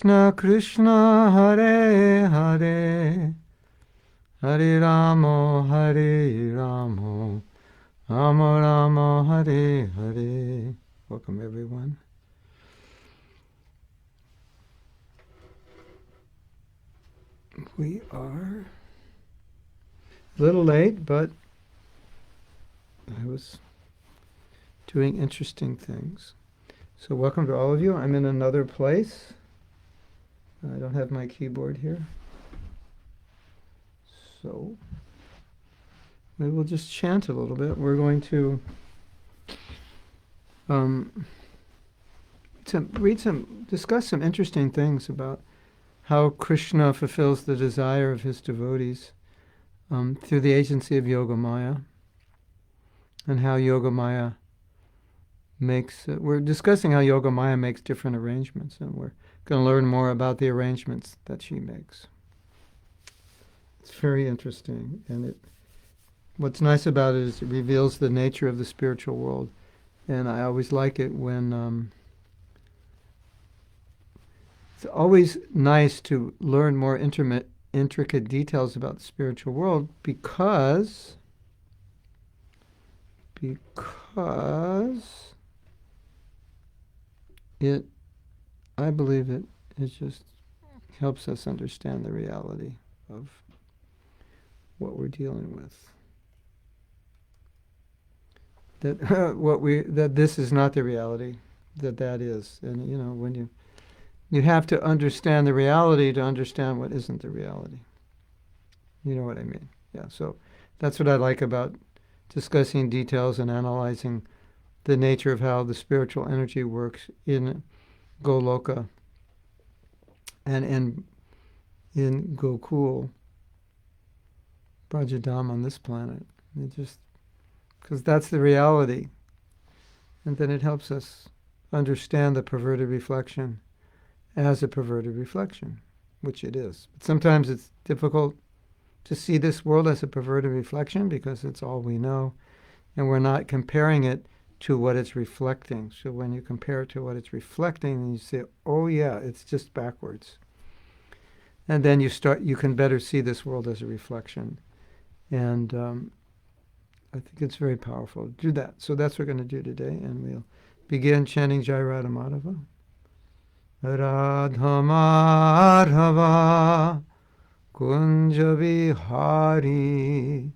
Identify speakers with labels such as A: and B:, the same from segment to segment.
A: Krishna Krishna Hare Hare Hare Ramo Rama Rama Hare Hare. Welcome everyone. We are a little late, but I was doing interesting things. So welcome to all of you. I'm in another place. I don't have my keyboard here. So we will just chant a little bit. We're going to discuss some interesting things about how Krishna fulfills the desire of his devotees through the agency of Yogamaya, and how Yogamaya makes. We're discussing how Yogamaya makes different arrangements, and we're going to learn more about the arrangements that she makes. It's very interesting, and what's nice about it is it reveals the nature of the spiritual world, and I always like it when. It's always nice to learn more intricate details about the spiritual world because I believe it just helps us understand the reality of what we're dealing with. That this is not the reality, that is. And when you have to understand the reality to understand what isn't the reality. You know what I mean? Yeah, so that's what I like about discussing details and analyzing the nature of how the spiritual energy works in Goloka and in Gokul, Brajadam on this planet. Because that's the reality. And then it helps us understand the perverted reflection as a perverted reflection, which it is. But sometimes it's difficult to see this world as a perverted reflection because it's all we know, and we're not comparing it to what it's reflecting. So when you compare it to what it's reflecting, you say, oh yeah, it's just backwards. And then you can better see this world as a reflection. And I think it's very powerful to do that. So that's what we're going to do today, and we'll begin chanting Jai Radha Madhava. Radha Madhava Kunja Vihari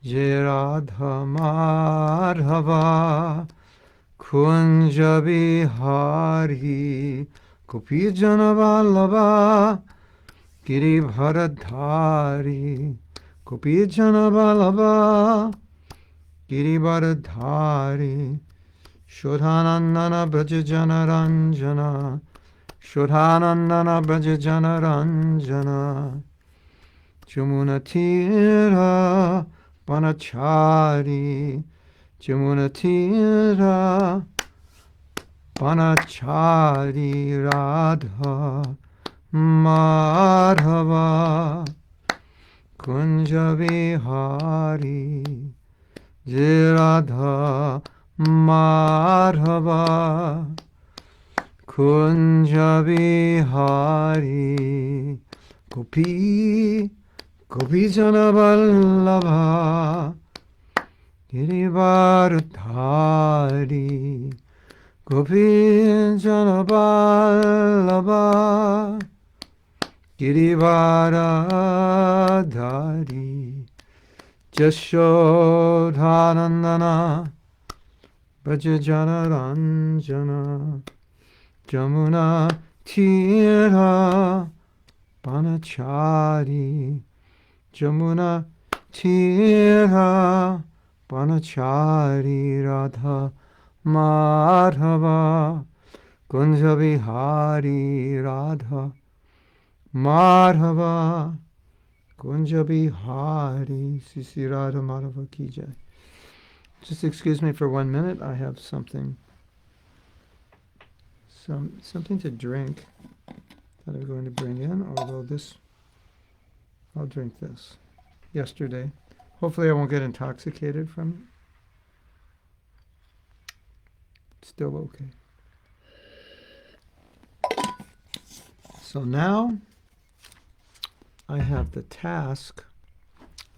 A: Jai Radha Madhava Kunja Vihari Gopi Jana Vallabha Giri Bharadhari Gopi Jana Vallabha Giri Bharadhari Shodhanandana Braja Jana Ranjana Shodhanandana Braja Jana Ranjana Jamuna Tira Panachari Jamuna Tira Panachari Radha Madhava Kunja Vihari Jai Radha Madhava Kunja Vihari Gopi Jana Vallabha Girivardhari Gopi Jana Vallabha Girivardhari Jashodhanandana Brajajana Ranjana Jamuna Tira Panachari Jamuna Tira Panachari Radha Madhava Kunja Vihari Radha Madhava Kunja Vihari Sisi Radha Madhava Ki Jai. Just excuse me for 1 minute. I have something to drink that I'm going to bring in, although I'll drink this. Yesterday. Hopefully I won't get intoxicated from it. Still okay. So now I have the task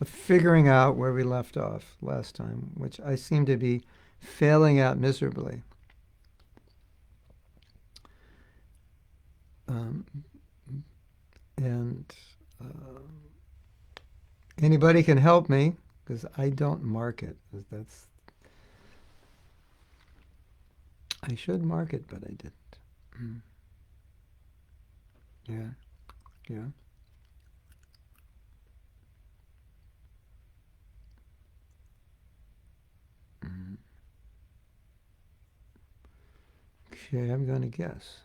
A: of figuring out where we left off last time, which I seem to be failing at miserably. Anybody can help me, because I don't mark it. I should mark it, but I didn't. Yeah. Okay, I'm going to guess.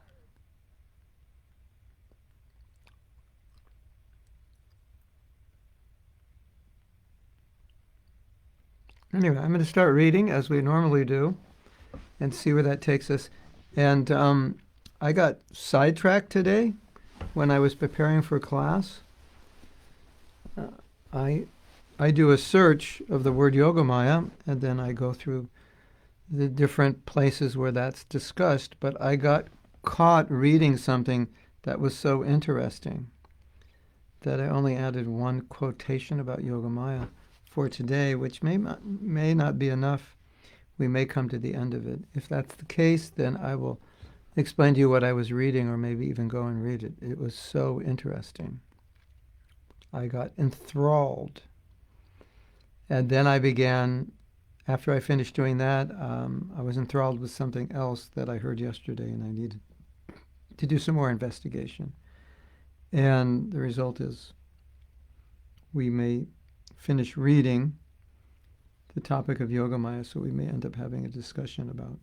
A: Anyway, I'm going to start reading as we normally do and see where that takes us. And I got sidetracked today when I was preparing for class. I do a search of the word Yogamaya, and then I go through the different places where that's discussed. But I got caught reading something that was so interesting that I only added one quotation about Yogamaya for today, which may not be enough. We may come to the end of it. If that's the case, then I will explain to you what I was reading, or maybe even go and read it. It was so interesting. I got enthralled. And then I began, after I finished doing that, I was enthralled with something else that I heard yesterday, and I needed to do some more investigation. And the result is we may finish reading the topic of Yogamaya, so we may end up having a discussion about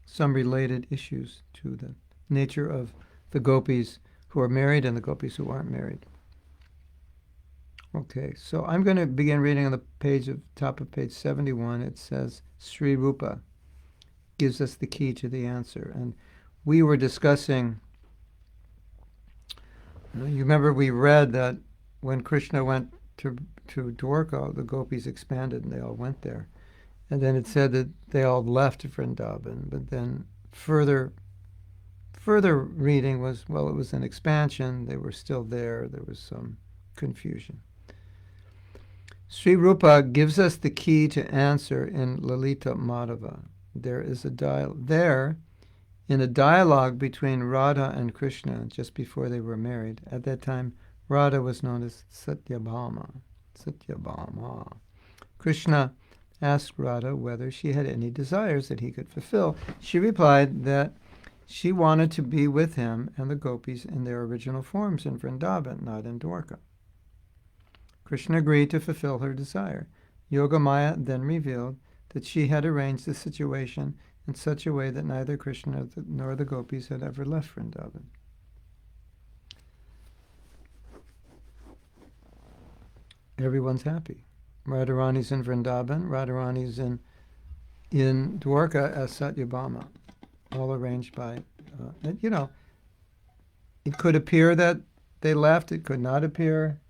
A: some related issues to the nature of the gopis who are married and the gopis who aren't married. Okay, so I'm going to begin reading on the top of page 71. It says, Sri Rupa gives us the key to the answer. And we were discussing, you remember we read that when Krishna went to Dwarka, the gopis expanded and they all went there. And then it said that they all left Vrindavan, but then further reading was, well, it was an expansion, they were still there was some confusion. Sri Rupa gives us the key to answer in Lalita Madhava. There is in a dialogue between Radha and Krishna just before they were married. At that time, Radha was known as Satyabhama. Krishna asked Radha whether she had any desires that he could fulfill. She replied that she wanted to be with him and the gopis in their original forms in Vrindavan, not in Dwarka. Krishna agreed to fulfill her desire. Yogamaya then revealed that she had arranged the situation in such a way that neither Krishna nor the gopis had ever left Vrindavan. Everyone's happy. Radharani's in Vrindavan, Radharani's in Dwarka as Satyabhama, all arranged by, it could appear that they left, it could not appear.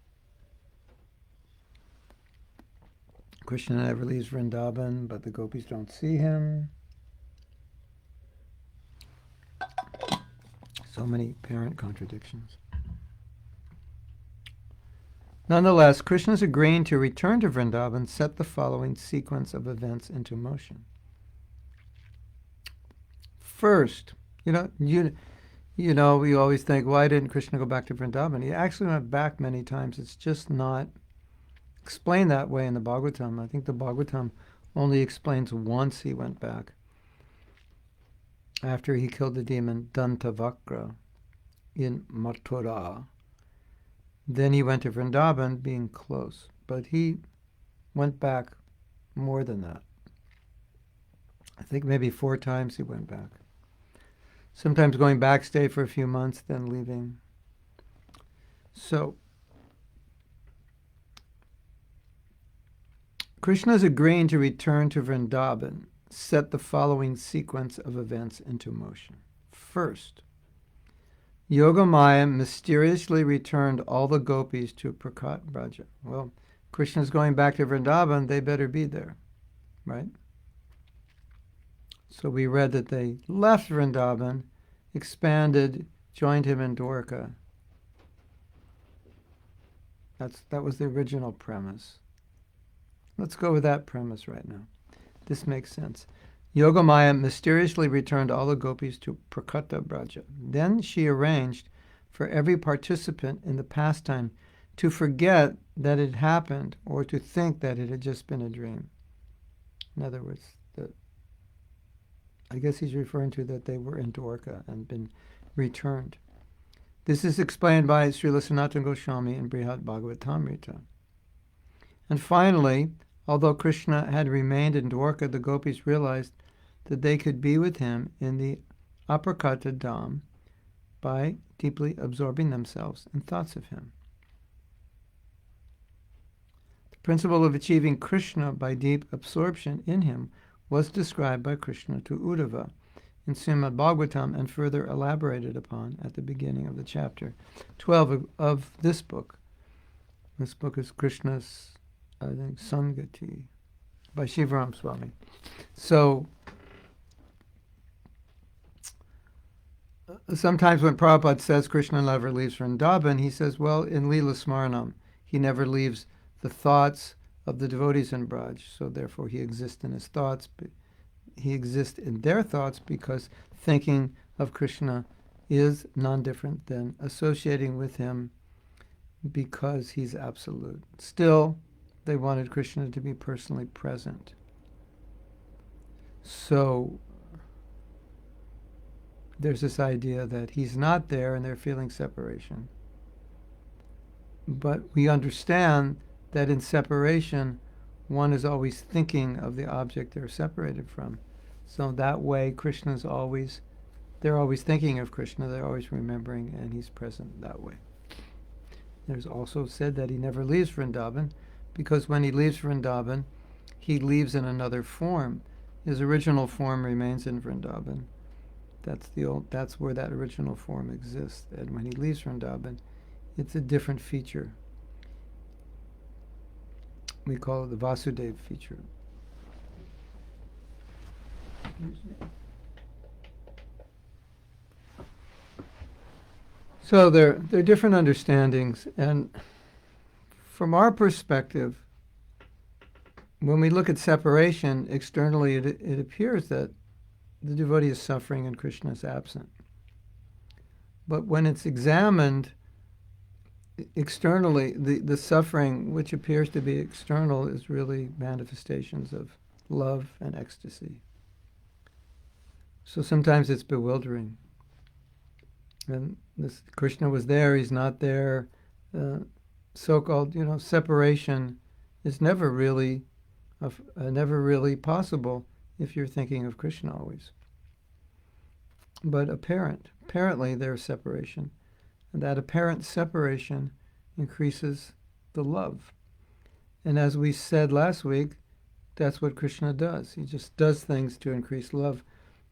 A: Krishna never leaves Vrindavan, but the gopis don't see him. So many apparent contradictions. Nonetheless, Krishna's agreeing to return to Vrindavan set the following sequence of events into motion. First, we always think, why didn't Krishna go back to Vrindavan? He actually went back many times. It's just not explained that way in the Bhagavatam. I think the Bhagavatam only explains once he went back, after he killed the demon Dantavakra in Mathura. Then he went to Vrindavan, being close. But he went back more than that. I think maybe 4 times he went back. Sometimes going back, stay for a few months, then leaving. So, Krishna's agreeing to return to Vrindavan set the following sequence of events into motion. First, Yogamaya mysteriously returned all the gopis to Prakat Braja. Well, Krishna's going back to Vrindavan, they better be there, right? So we read that they left Vrindavan, expanded joined him in Dwarka. That was the original premise. Let's go with that premise right now. This makes sense. Yogamaya mysteriously returned all the gopis to Prakata Braja. Then she arranged for every participant in the pastime to forget that it happened or to think that it had just been a dream. In other words, I guess he's referring to that they were in Dwarka and been returned. This is explained by Srila Sanatana Goswami in Brihad Bhagavatamrita. And finally, although Krishna had remained in Dwarka, the gopis realized that they could be with him in the apricot dham by deeply absorbing themselves in thoughts of him. The principle of achieving Krishna by deep absorption in him was described by Krishna to Uddhava in Srimad Bhagavatam and further elaborated upon at the beginning of the chapter 12 of this book. This book is Krishna's, I think, Sangati by Shivaram Swami. So, sometimes when Prabhupada says Krishna never leaves Vrindavan, he says, well, in Leela Smaranam, he never leaves the thoughts of the devotees in Braj, so therefore he exists in his thoughts. He exists in their thoughts because thinking of Krishna is non-different than associating with him because he's absolute. Still, they wanted Krishna to be personally present. So there's this idea that he's not there and they're feeling separation. But we understand that in separation, one is always thinking of the object they're separated from. So that way, they're always thinking of Krishna, they're always remembering, and he's present that way. There's also said that he never leaves Vrindavan, because when he leaves Vrindavan, he leaves in another form. His original form remains in Vrindavan. That's where that original form exists. And when he leaves Vrindavan, it's a different feature. We call it the Vasudeva feature. So there are different understandings, and from our perspective, when we look at separation externally, it appears that the devotee is suffering and Krishna is absent. But when it's examined externally, the suffering, which appears to be external, is really manifestations of love and ecstasy. So sometimes it's bewildering. And this Krishna was there, he's not there. So-called, separation is never really possible if you're thinking of Krishna always. But apparently there's separation. And that apparent separation increases the love. And as we said last week, that's what Krishna does. He just does things to increase love.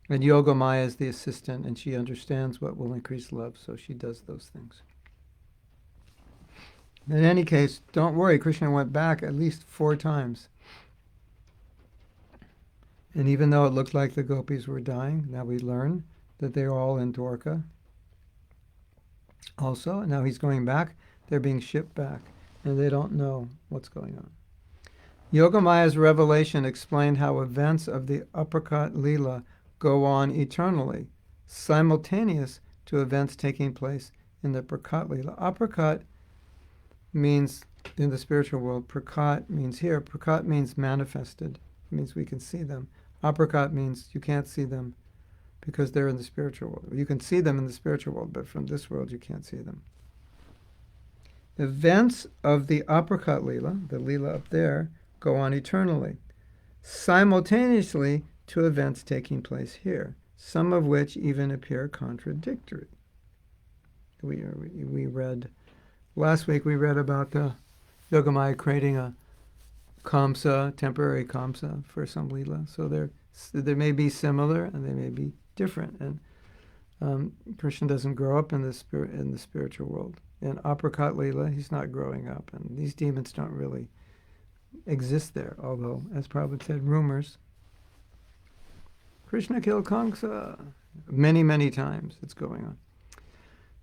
A: And Yogamaya is the assistant, and she understands what will increase love, so she does those things. In any case, don't worry, Krishna went back at least 4 times. And even though it looked like the gopis were dying, now we learn that they're all in Dwarka. Also, now he's going back, they're being shipped back, and they don't know what's going on. Yogamaya's revelation explained how events of the apricot leela go on eternally, simultaneous to events taking place in the apricot leela. Apricot means, in the spiritual world, prakot means here. Prakot means manifested. It means we can see them. Apricot means you can't see them because they're in the spiritual world. You can see them in the spiritual world, but from this world you can't see them. Events of the apricot leela, the leela up there, go on eternally, simultaneously to events taking place here, some of which even appear contradictory. We read, last week we read about Yogamaya creating a kamsa, temporary kamsa for some leela. So they may be similar and they may be different. And Krishna doesn't grow up in the spiritual world. In apricot leela, he's not growing up, and these demons don't really exist there. Although, as Prabhupada said, rumors. Krishna killed Kamsa many, many times. It's going on.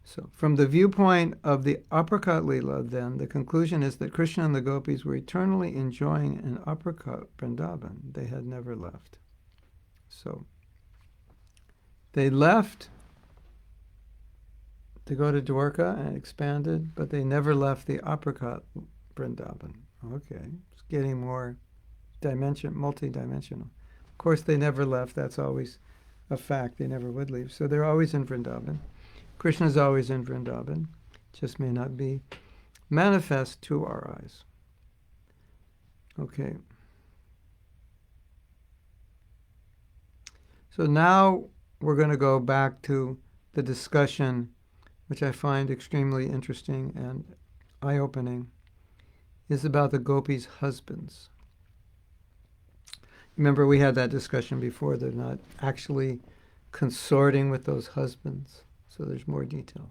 A: So, from the viewpoint of the apricot leela, then, the conclusion is that Krishna and the gopis were eternally enjoying an apricot Vrindavan. They had never left. So, they left to go to Dwarka and expanded, but they never left the apricot Vrindavan. Okay, it's getting more multi-dimensional. Of course, they never left. That's always a fact. They never would leave. So they're always in Vrindavan. Krishna's always in Vrindavan. Just may not be manifest to our eyes. Okay. So now we're going to go back to the discussion, which I find extremely interesting and eye-opening, is about the gopis' husbands. Remember, we had that discussion before. They're not actually consorting with those husbands. So there's more detail.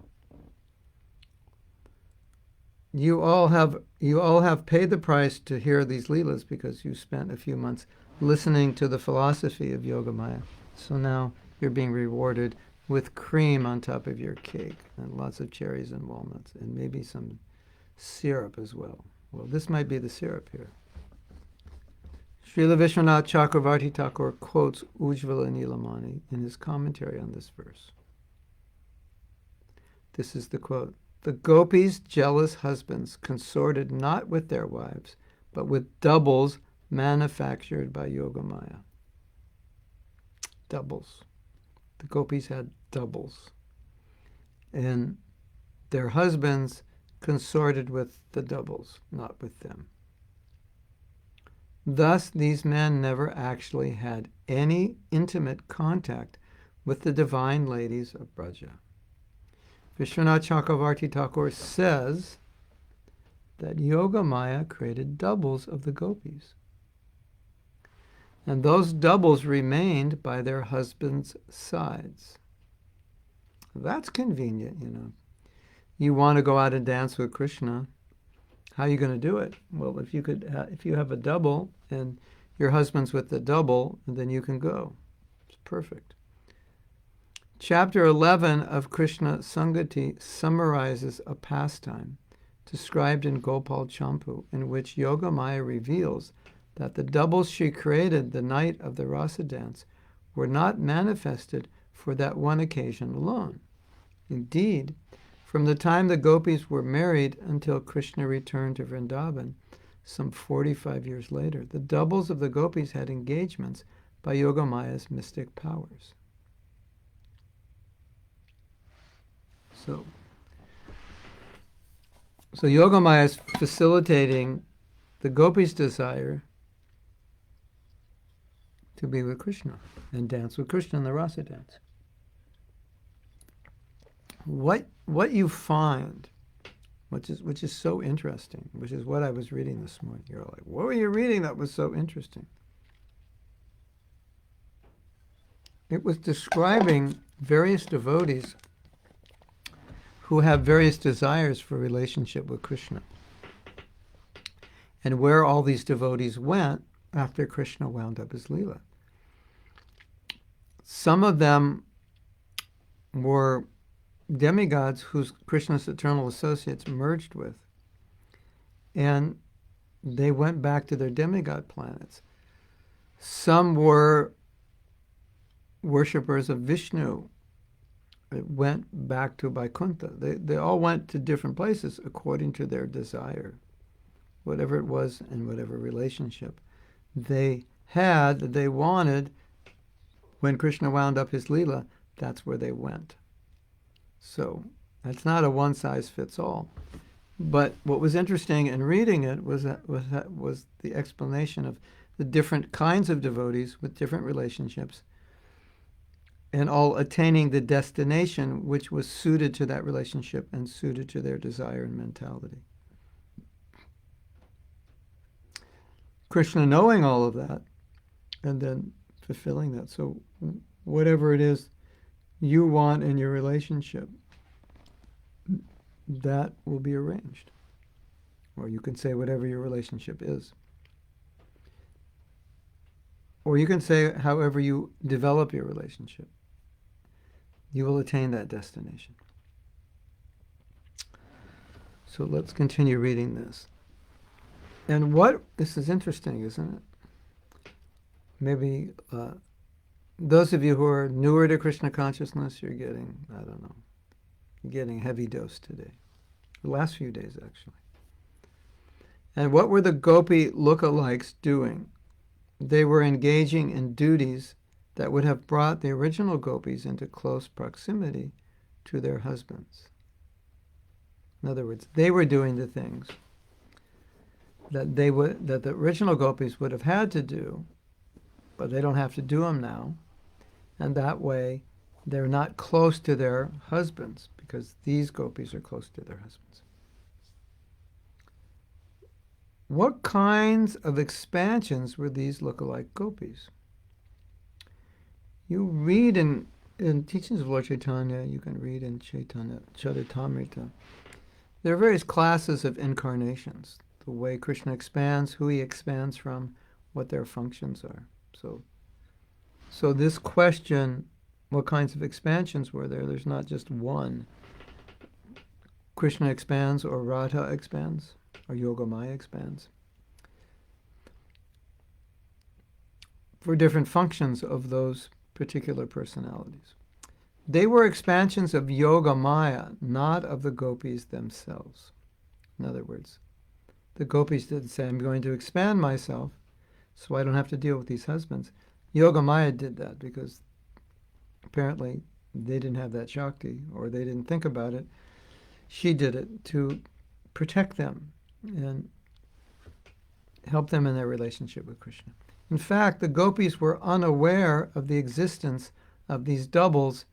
A: You all have paid the price to hear these leelas because you spent a few months listening to the philosophy of Yogamaya. So now you're being rewarded with cream on top of your cake and lots of cherries and walnuts and maybe some syrup as well. Well, this might be the syrup here. Srila Vishwanath Chakravarti Thakur quotes Ujjvala Nilamani in his commentary on this verse. This is the quote. The gopis' jealous husbands consorted not with their wives, but with doubles manufactured by Yogamaya. Doubles. The gopis had doubles. And their husbands consorted with the doubles, not with them. Thus, these men never actually had any intimate contact with the divine ladies of Braja. Vishwanath Chakravarti Thakur says that Yogamaya created doubles of the gopis. And those doubles remained by their husbands' sides. That's convenient, you know. You want to go out and dance with Krishna. How are you going to do it? Well, if you have a double and your husband's with the double, then you can go. It's perfect. Chapter 11 of Krishna Sangati summarizes a pastime described in Gopal Champu, in which Yogamaya reveals that the doubles she created the night of the rasa dance were not manifested for that one occasion alone. Indeed, from the time the gopis were married until Krishna returned to Vrindavan, some 45 years later, the doubles of the gopis had engagements by Yogamaya's mystic powers. So Yogamaya is facilitating the gopis' desire to be with Krishna and dance with Krishna in the rasa dance. What you find, which is so interesting, which is what I was reading this morning. You're like, what were you reading that was so interesting? It was describing various devotees who have various desires for relationship with Krishna, and where all these devotees went after Krishna wound up his leela. Some of them were demigods whose Krishna's eternal associates merged with, and they went back to their demigod planets. Some were worshippers of Vishnu. It went back to Vaikuntha. They all went to different places according to their desire, whatever it was and whatever relationship they had, that they wanted. When Krishna wound up his leela, that's where they went. So that's not a one-size-fits-all. But what was interesting in reading it was the explanation of the different kinds of devotees with different relationships, and all attaining the destination which was suited to that relationship and suited to their desire and mentality. Krishna knowing all of that and then fulfilling that. So whatever it is you want in your relationship, that will be arranged. Or you can say whatever your relationship is. Or you can say however you develop your relationship, you will attain that destination. So let's continue reading this. And this is interesting, isn't it? Maybe those of you who are newer to Krishna consciousness, you're getting, I don't know, you're getting a heavy dose today. The last few days, actually. And what were the gopi lookalikes doing? They were engaging in duties that would have brought the original gopis into close proximity to their husbands. In other words, they were doing the things that the original gopis would have had to do, but they don't have to do them now. And that way, they're not close to their husbands, because these gopis are close to their husbands. What kinds of expansions were these lookalike gopis? You read in Teachings of Lord Chaitanya, you can read in Chaitanya Charitamrita, there are various classes of incarnations. The way Krishna expands, who he expands from, what their functions are. So this question, what kinds of expansions were there? There's not just one. Krishna expands, or Radha expands, or Yogamaya expands. For different functions of those particular personalities. They were expansions of Yogamaya, not of the gopis themselves. In other words, the gopis didn't say, I'm going to expand myself so I don't have to deal with these husbands. Yogamaya did that because apparently they didn't have that Shakti, or they didn't think about it. She did it to protect them and help them in their relationship with Krishna. In fact, the gopis were unaware of the existence of these doubles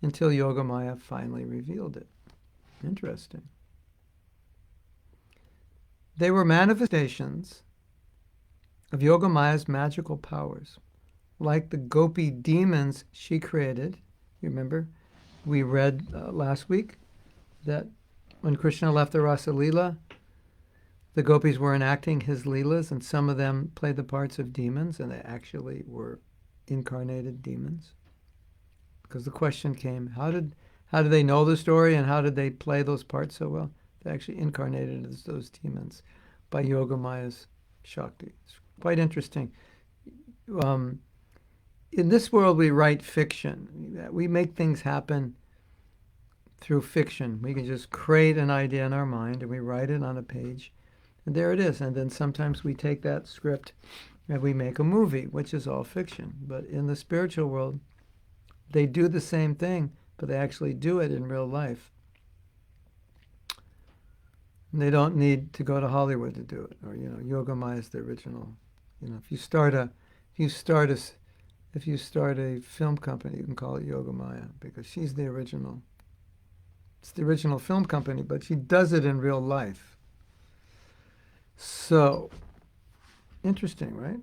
A: until Yogamaya finally revealed it. Interesting. They were manifestations of Yogamaya's magical powers, like the gopi demons she created. You remember, we read last week that when Krishna left the Rasa Leela, the gopis were enacting his leelas, and some of them played the parts of demons, and they actually were incarnated demons. Because the question came, how did they know the story, and how did they play those parts so well? They actually incarnated as those demons by Yogamaya's Shakti. It's quite interesting. In this world, we write fiction. We make things happen through fiction. We can just create an idea in our mind, and we write it on a page. And there it is. And then sometimes we take that script and we make a movie, which is all fiction. But in the spiritual world, they do the same thing, but they actually do it in real life. And they don't need to go to Hollywood to do it. Or, Yogamaya is the original. If you start a film company, you can call it Yogamaya, because she's the original. It's the original film company, but she does it in real life. So, interesting, right?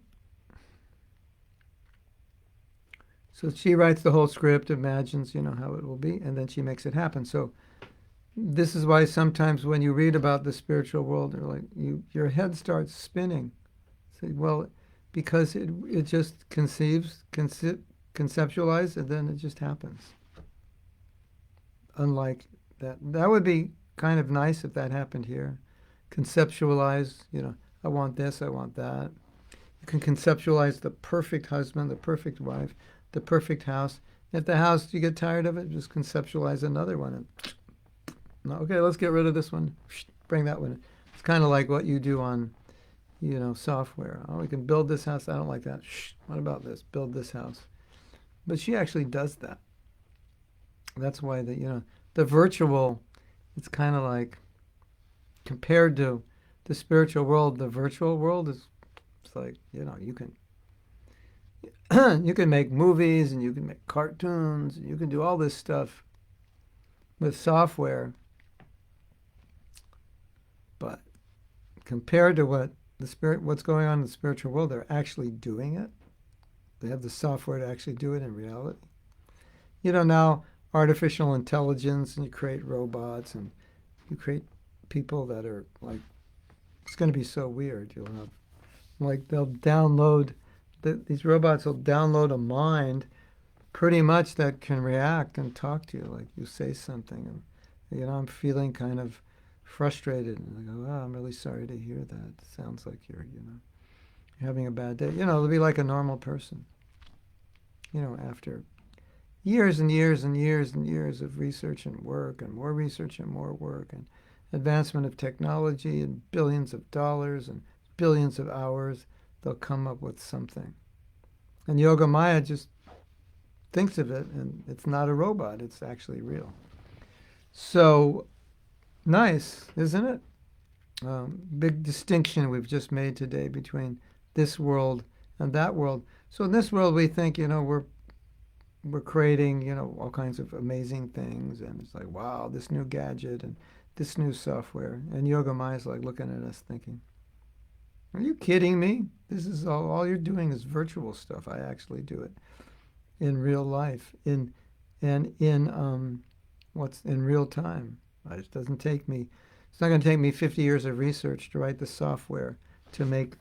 A: So she writes the whole script, imagines, how it will be, and then she makes it happen. So this is why sometimes when you read about the spiritual world, you're like, your head starts spinning. Say, well, because it just conceptualized, and then it just happens. Unlike that. That would be kind of nice if that happened here. Conceptualize, I want this, I want that. You can conceptualize the perfect husband, the perfect wife, the perfect house. If the house, you get tired of it, just conceptualize another one. And, okay, let's get rid of this one. Bring that one in. It's kind of like what you do on, software. Oh, we can build this house. I don't like that. What about this? Build this house. But she actually does that. That's why the virtual, it's kind of like, compared to the spiritual world, the virtual world it's like, you can make movies, and you can make cartoons, and you can do all this stuff with software. But compared to what's going on in the spiritual world, they're actually doing it. They have the software to actually do it in reality. Now artificial intelligence, and you create robots, and you create people that are like, it's going to be so weird. You'll have, they'll download, these robots will download a mind pretty much that can react and talk to you. Like you say something, and I'm feeling kind of frustrated, and they go, "Oh, I'm really sorry to hear that. It sounds like you're having a bad day." They'll be like a normal person. After years and years and years and years of research and work, and more research and more work, and advancement of technology, and billions of dollars and billions of hours, they'll come up with something. And Yogamaya just thinks of it, and it's not a robot, it's actually real. So, nice, isn't it? Big distinction we've just made today between this world and that world. So in this world, we think, we're creating, all kinds of amazing things, and it's like, wow, this new gadget and this new software. And Yogamaya is like looking at us thinking, are you kidding me? This is all you're doing is virtual stuff. I actually do it in real life, in real time. It doesn't take me. It's not going to take me 50 years of research to write the software to make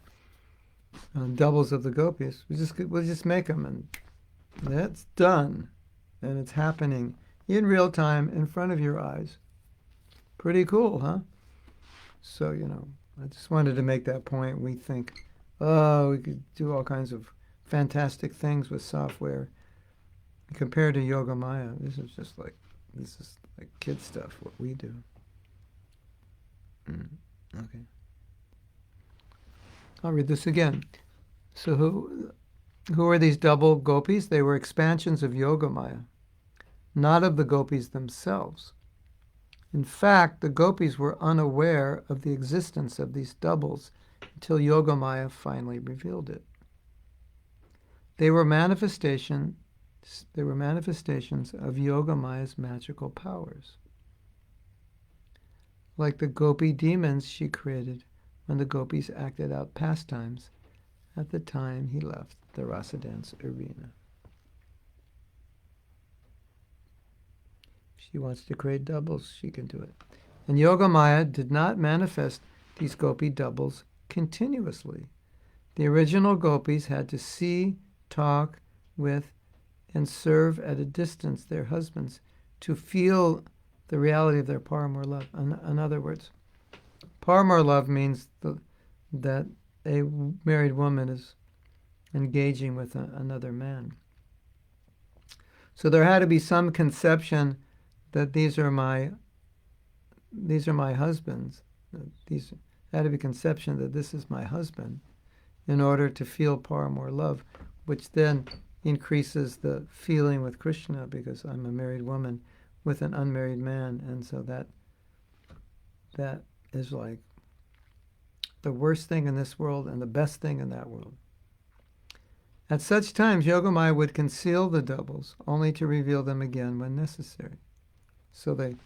A: doubles of the gopis. We'll just make them, and that's done, and it's happening in real time in front of your eyes. Pretty cool, huh? So I just wanted to make that point. We think, oh, we could do all kinds of fantastic things with software. Compared to Yogamaya, this is like kid stuff, what we do. Okay. I'll read this again. So who are these double gopis? They were expansions of Yogamaya, not of the gopis themselves. In fact, the gopis were unaware of the existence of these doubles until Yogamaya finally revealed it. They were manifestations of Yogamaya's magical powers, like the gopi demons she created when the gopis acted out pastimes at the time he left the rasa dance arena. If she wants to create doubles, she can do it. And Yogamaya did not manifest these gopi doubles continuously. The original gopis had to see, talk with, and serve at a distance their husbands to feel the reality of their paramore love. In other words, paramore love means that a married woman is engaging with another man. So there had to be some conception that these are my husbands. These had to be conception that this is my husband in order to feel paramour love, which then increases the feeling with Krishna, because I'm a married woman with an unmarried man, and so that is like the worst thing in this world and the best thing in that world. At such times, Yogamaya would conceal the doubles, only to reveal them again when necessary. So they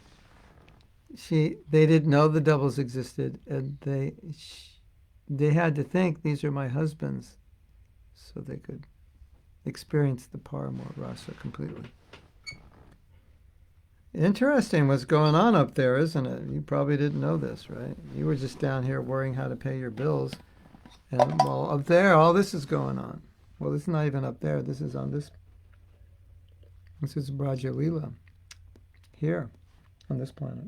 A: didn't know the doubles existed, and they had to think these are my husbands, so they could experience the paramour rasa completely. Interesting what's going on up there, isn't it? You probably didn't know this, right? You were just down here worrying how to pay your bills, and well, up there, all this is going on. Well, this is not even up there. This is on this. This is Braja Leela, here, on this planet.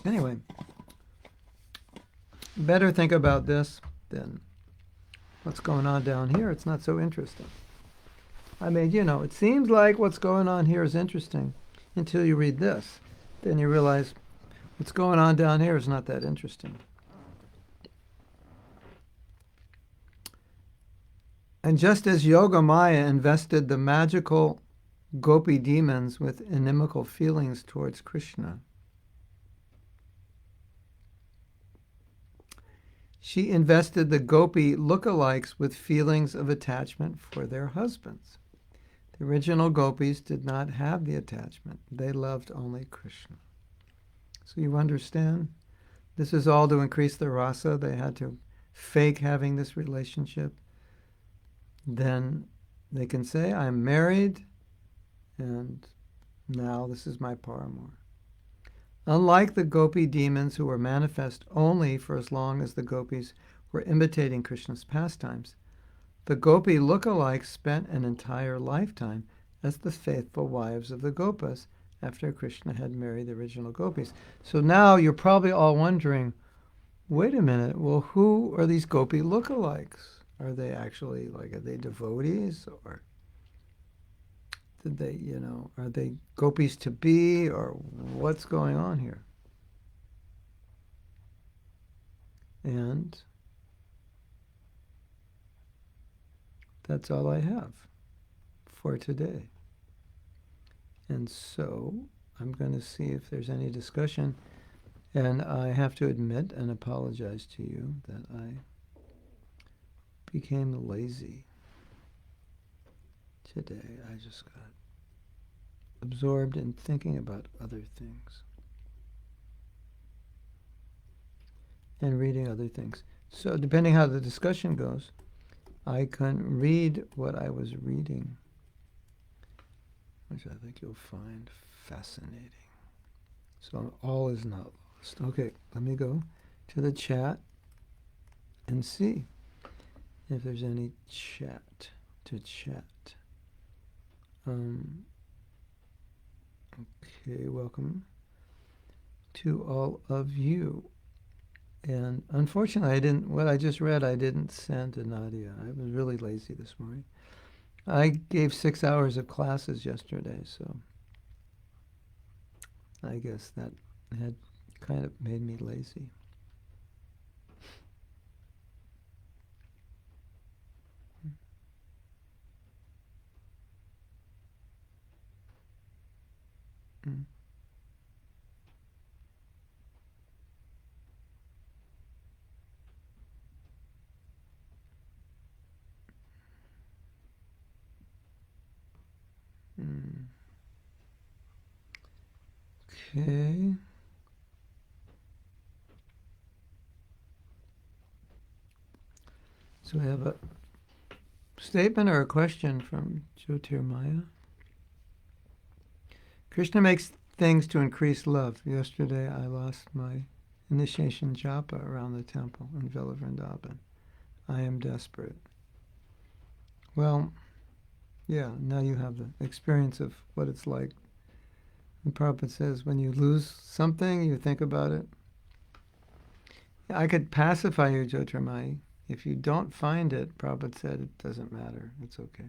A: Anyway, better think about this than what's going on down here. It's not so interesting. I mean, it seems like what's going on here is interesting until you read this. Then you realize what's going on down here is not that interesting. And just as Yogamaya invested the magical gopi demons with inimical feelings towards Krishna, she invested the gopi lookalikes with feelings of attachment for their husbands. The original gopis did not have the attachment. They loved only Krishna. So you understand? This is all to increase the rasa. They had to fake having this relationship. Then they can say, I'm married, and now this is my paramour. Unlike the gopi demons, who were manifest only for as long as the gopis were imitating Krishna's pastimes, the gopi lookalikes spent an entire lifetime as the faithful wives of the gopas after Krishna had married the original gopis. So now you're probably all wondering, wait a minute, well, who are these gopi lookalikes? Are they actually, are they devotees? Or did they, are they gopis to be? Or what's going on here? And that's all I have for today. And so I'm going to see if there's any discussion. And I have to admit and apologize to you that I became lazy today. I just got absorbed in thinking about other things and reading other things. So depending how the discussion goes, I can read what I was reading, which I think you'll find fascinating. So all is not lost. Okay, let me go to the chat and see if there's any chat to chat. Okay, welcome to all of you. And unfortunately, what I just read, I didn't send to Nadia. I was really lazy this morning. I gave 6 hours of classes yesterday, so I guess that had kind of made me lazy. Okay. So we have a statement or a question from Jyotirmaya. Krishna makes things to increase love. Yesterday I lost my initiation japa around the temple in Villa Vrindavan. I am desperate. Well, yeah, now you have the experience of what it's like. And Prabhupada says, when you lose something, you think about it. I could pacify you, Jyotirmaya. If you don't find it, Prabhupada said, it doesn't matter. It's okay.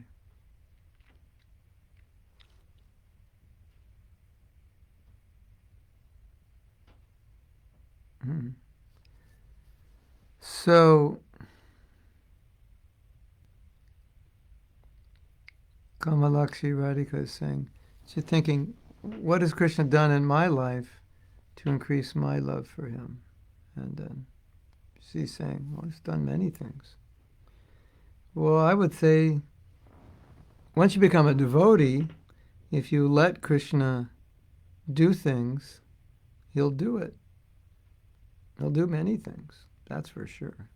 A: So, Kamalakshi Radhika is saying, she's thinking, what has Krishna done in my life to increase my love for him? And then she's saying, well, he's done many things. Well, I would say, once you become a devotee, if you let Krishna do things, he'll do it. He'll do many things, that's for sure.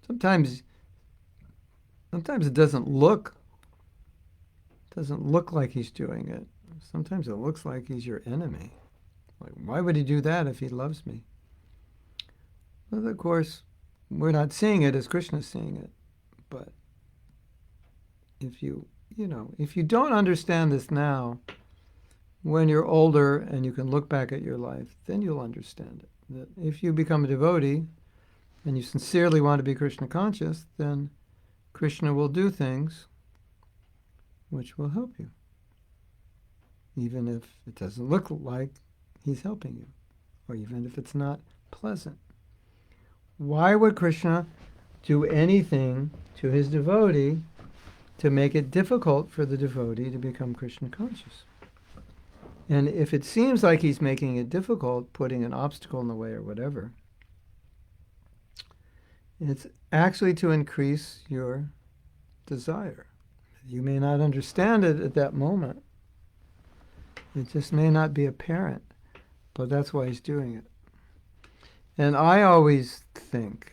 A: Sometimes it doesn't look like he's doing it. Sometimes it looks like he's your enemy. Like, why would he do that if he loves me? Well, of course, we're not seeing it as Krishna's seeing it. But if you don't understand this now, when you're older and you can look back at your life, then you'll understand it. That if you become a devotee and you sincerely want to be Krishna conscious, then Krishna will do things which will help you, even if it doesn't look like he's helping you, or even if it's not pleasant. Why would Krishna do anything to his devotee to make it difficult for the devotee to become Krishna conscious? And if it seems like he's making it difficult, putting an obstacle in the way or whatever, it's actually to increase your desire. You may not understand it at that moment. It just may not be apparent, but that's why he's doing it. And I always think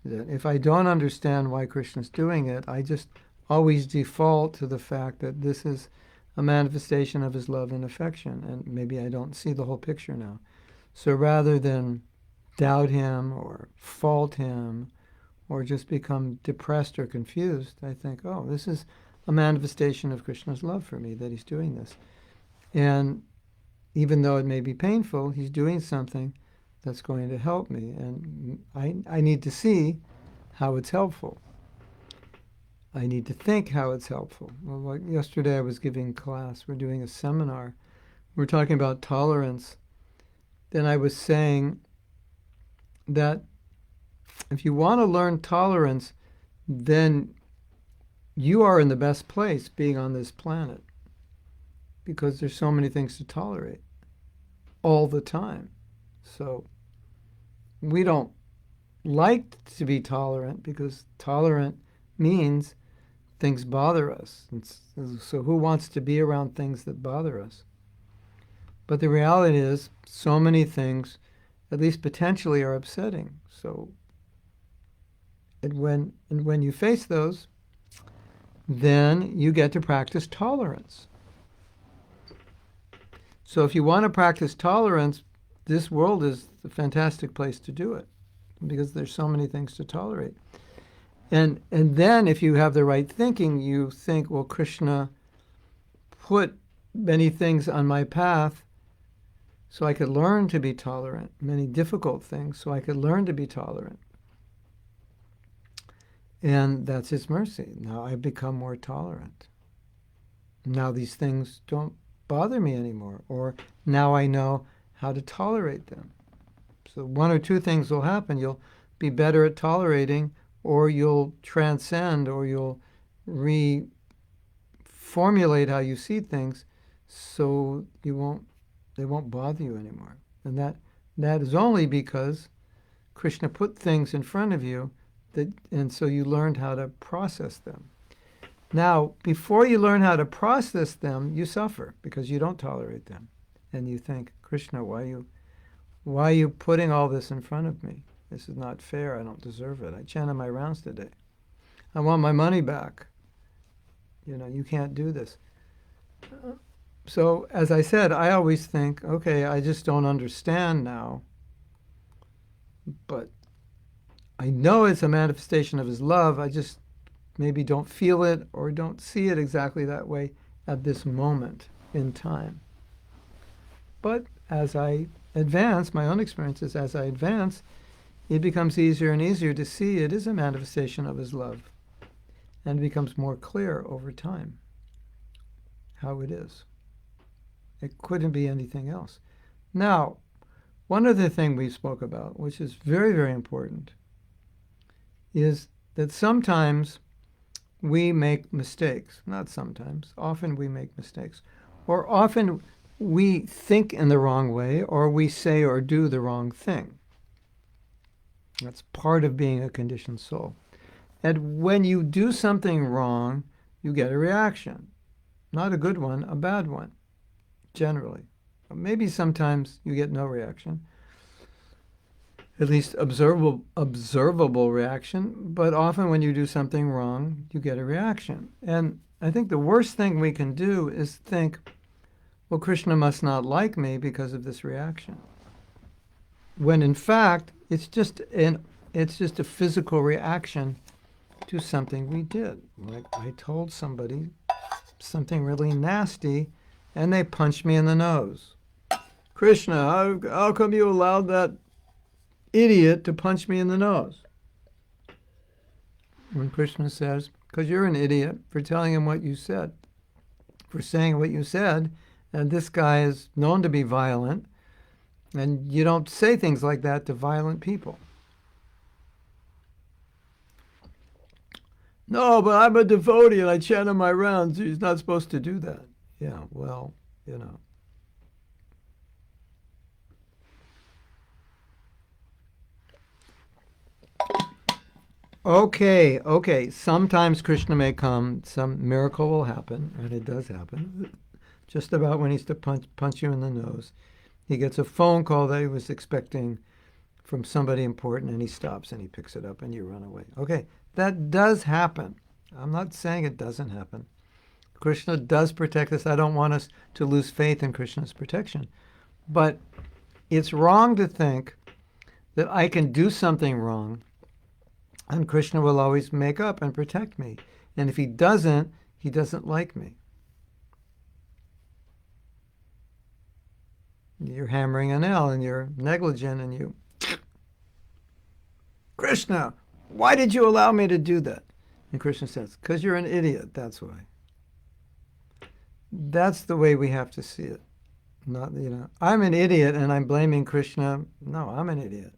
A: that if I don't understand why Krishna's doing it, I just always default to the fact that this is a manifestation of his love and affection, and maybe I don't see the whole picture now. So rather than doubt him or fault him or just become depressed or confused, I think, this is a manifestation of Krishna's love for me that he's doing this. And even though it may be painful, he's doing something that's going to help me. And I need to see how it's helpful. I need to think how it's helpful. Well, like yesterday I was giving class. We're doing a seminar. We're talking about tolerance. Then I was saying that if you want to learn tolerance, then you are in the best place being on this planet, because there's so many things to tolerate all the time. So we don't like to be tolerant, because tolerant means things bother us. So who wants to be around things that bother us? But the reality is, so many things, at least potentially, are upsetting. So when you face those, then you get to practice tolerance. So if you want to practice tolerance, this world is a fantastic place to do it, because there's so many things to tolerate. And then if you have the right thinking, you think, well, Krishna put many things on my path so I could learn to be tolerant, many difficult things so I could learn to be tolerant. And that's his mercy. Now I've become more tolerant. Now these things don't bother me anymore, or now I know how to tolerate them. So one or two things will happen. You'll be better at tolerating, or you'll transcend, or you'll reformulate how you see things, so they won't bother you anymore. And that is only because Krishna put things in front of you, and so you learned how to process them. Now, before you learn how to process them, you suffer because you don't tolerate them. And you think, Krishna, why are you putting all this in front of me? This is not fair. I don't deserve it. I chanted my rounds today. I want my money back. You can't do this. So, as I said, I always think, okay, I just don't understand now. But I know it's a manifestation of his love. I just maybe don't feel it or don't see it exactly that way at this moment in time. But as I advance, my own experience is, as I advance, it becomes easier and easier to see it is a manifestation of his love. And it becomes more clear over time how it is. It couldn't be anything else. Now, one other thing we spoke about, which is very, very important, is that sometimes we make mistakes. Not sometimes. Often we make mistakes. Or often we think in the wrong way, or we say or do the wrong thing. That's part of being a conditioned soul. And when you do something wrong, you get a reaction. Not a good one, a bad one, generally. Maybe sometimes you get no reaction, at least observable reaction, but often when you do something wrong, you get a reaction. And I think the worst thing we can do is think, well, Krishna must not like me because of this reaction. When in fact, it's just a physical reaction to something we did. Like I told somebody something really nasty, and they punched me in the nose. Krishna, how come you allowed that idiot to punch me in the nose? When Krishna says, because you're an idiot for telling him what you said, for saying what you said, and this guy is known to be violent, and you don't say things like that to violent people. No, but I'm a devotee and I chant my rounds. He's not supposed to do that. Yeah, well, Okay. Sometimes Krishna may come, some miracle will happen, and it does happen. Just about when he's to punch you in the nose, he gets a phone call that he was expecting from somebody important, and he stops and he picks it up and you run away. Okay, that does happen. I'm not saying it doesn't happen. Krishna does protect us. I don't want us to lose faith in Krishna's protection. But it's wrong to think that I can do something wrong and Krishna will always make up and protect me. And if he doesn't like me. You're hammering a nail and you're negligent and you, Krishna, why did you allow me to do that? And Krishna says, because you're an idiot, that's why. That's the way we have to see it. Not, I'm an idiot and I'm blaming Krishna. No, I'm an idiot.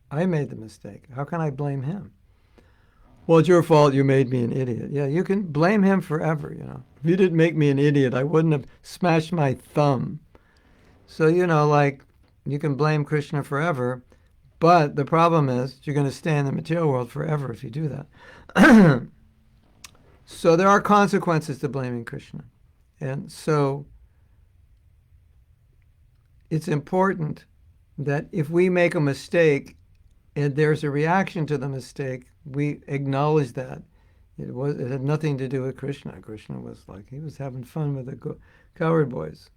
A: I made the mistake. How can I blame him? Well, it's your fault you made me an idiot. Yeah, you can blame him forever, If you didn't make me an idiot, I wouldn't have smashed my thumb. So, you can blame Krishna forever, but the problem is you're going to stay in the material world forever if you do that. So there are consequences to blaming Krishna. And so it's important that if we make a mistake and there's a reaction to the mistake, we acknowledge that. It had nothing to do with Krishna. Krishna was he was having fun with the cowherd boys.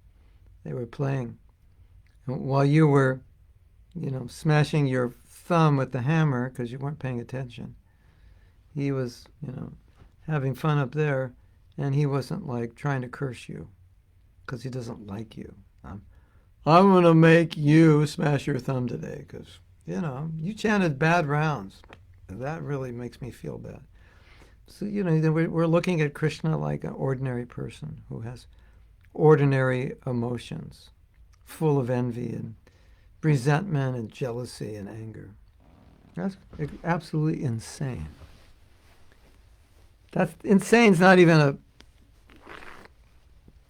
A: They were playing. And while you were, smashing your thumb with the hammer because you weren't paying attention, he was, having fun up there, and he wasn't trying to curse you because he doesn't like you. I'm going to make you smash your thumb today because, you chanted bad rounds. That really makes me feel bad. So, we're looking at Krishna like an ordinary person who has ordinary emotions, full of envy and resentment and jealousy and anger. That's absolutely insane. That's insane's not even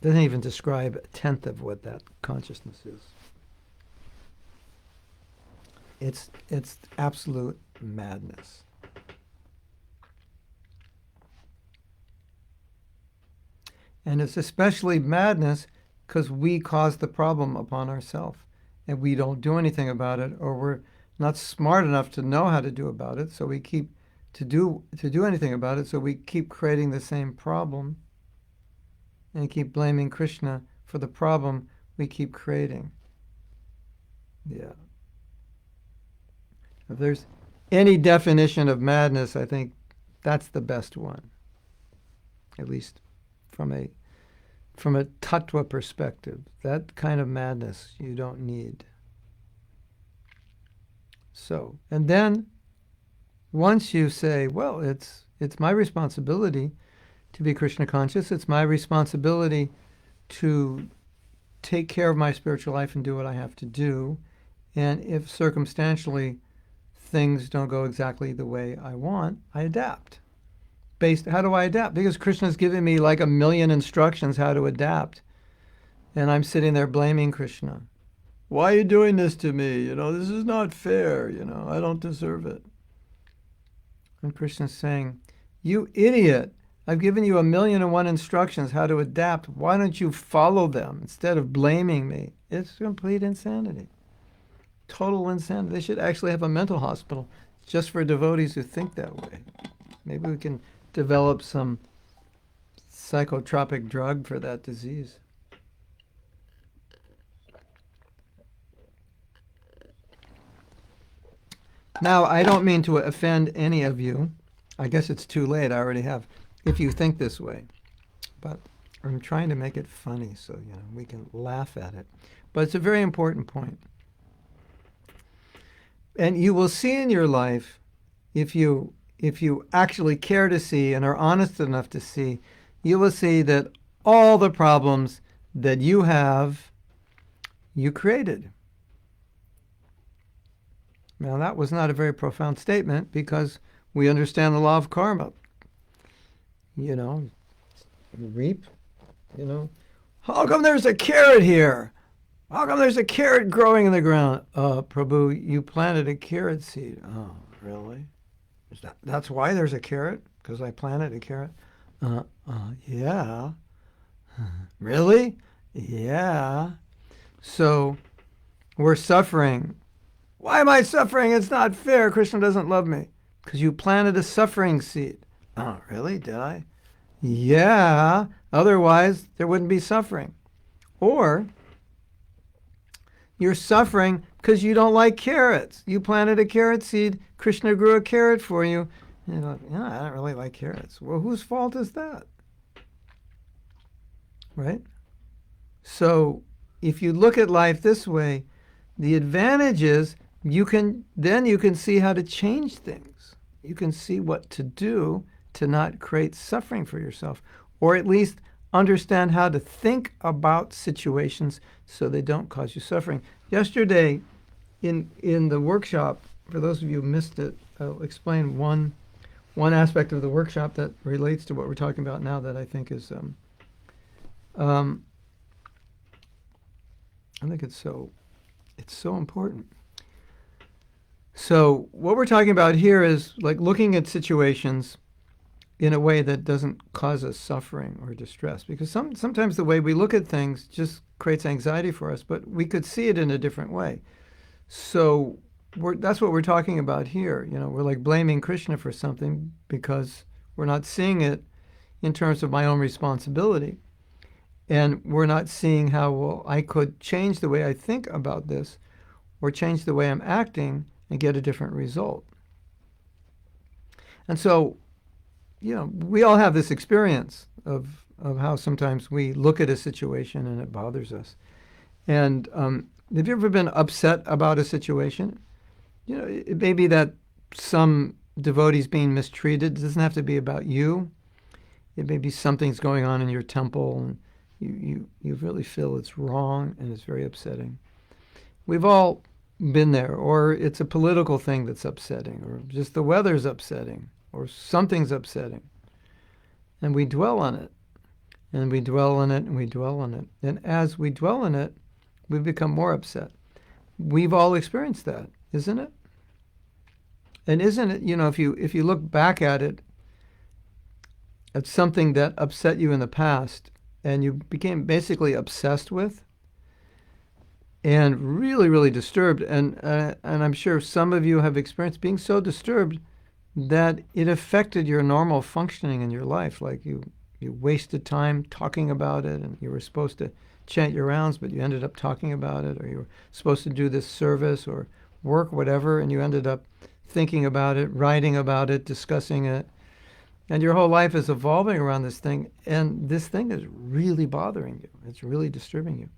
A: doesn't even describe a tenth of what that consciousness is. It's absolute madness. And it's especially madness because we cause the problem upon ourselves and we don't do anything about it, or we're not smart enough to know how to do about it, so we keep to do anything about it, so we keep creating the same problem and keep blaming Krishna for the problem we keep creating. Yeah. If there's any definition of madness, I think that's the best one, at least from a tattva perspective. That kind of madness you don't need. So, and then once you say, well, it's my responsibility to be Krishna conscious, it's my responsibility to take care of my spiritual life and do what I have to do, and if circumstantially things don't go exactly the way I want, I adapt. How do I adapt? Because Krishna's giving me a million instructions how to adapt. And I'm sitting there blaming Krishna. Why are you doing this to me? This is not fair. I don't deserve it. And Krishna's saying, you idiot, I've given you 1,000,001 instructions how to adapt. Why don't you follow them instead of blaming me? It's complete insanity. Total insanity. They should actually have a mental hospital just for devotees who think that way. Maybe we can develop some psychotropic drug for that disease. Now, I don't mean to offend any of you. I guess it's too late. I already have. If you think this way. But I'm trying to make it funny so, we can laugh at it. But it's a very important point. And you will see in your life, if you actually care to see and are honest enough to see, you will see that all the problems that you have, you created. Now, that was not a very profound statement because we understand the law of karma. Reap, How come there's a carrot here? How come there's a carrot growing in the ground? Prabhu, you planted a carrot seed. Oh, really? That's why there's a carrot? Because I planted a carrot? Yeah. Really? Yeah. So we're suffering. Why am I suffering? It's not fair. Krishna doesn't love me. Because you planted a suffering seed. Oh, really? Did I? Yeah. Otherwise, there wouldn't be suffering. Or you're suffering because you don't like carrots. You planted a carrot seed. Krishna grew a carrot for you. And you're like, I don't really like carrots. Well, whose fault is that? Right? So if you look at life this way, the advantage is you can see how to change things. You can see what to do to not create suffering for yourself, or at least understand how to think about situations so they don't cause you suffering. Yesterday, in the workshop, for those of you who missed it, I'll explain one aspect of the workshop that relates to what we're talking about now that I think is, I think it's so important. So what we're talking about here is like looking at situations in a way that doesn't cause us suffering or distress, because sometimes the way we look at things just creates anxiety for us, but we could see it in a different way. So that's what we're talking about here. We're like blaming Krishna for something because we're not seeing it in terms of my own responsibility. And we're not seeing how, well, I could change the way I think about this or change the way I'm acting and get a different result. And so, we all have this experience of how sometimes we look at a situation and it bothers us. And have you ever been upset about a situation? It may be that some devotee's being mistreated. It doesn't have to be about you. It may be something's going on in your temple and you really feel it's wrong and it's very upsetting. We've all been there, or it's a political thing that's upsetting, or just the weather's upsetting, or something's upsetting. And we dwell on it, and we dwell on it, and we dwell on it. And as we dwell on it, we become more upset. We've all experienced that, isn't it? And isn't it, if you look back at it, at something that upset you in the past, and you became basically obsessed with, and really, really disturbed, and I'm sure some of you have experienced being so disturbed that it affected your normal functioning in your life. Like you wasted time talking about it, and you were supposed to chant your rounds, but you ended up talking about it, or you were supposed to do this service or work, whatever, and you ended up thinking about it, writing about it, discussing it. And your whole life is evolving around this thing, and this thing is really bothering you. It's really disturbing you.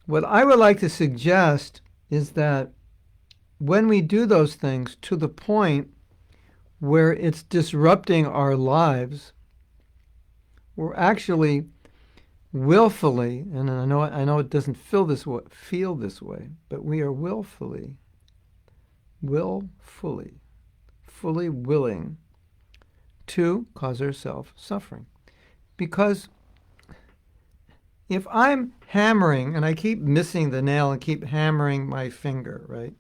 A: What I would like to suggest is that when we do those things to the point where it's disrupting our lives, we're actually willfully, and I know it doesn't feel this way, but we are willfully, fully willing to cause ourselves suffering. Because if I'm hammering and I keep missing the nail and keep hammering my finger, right?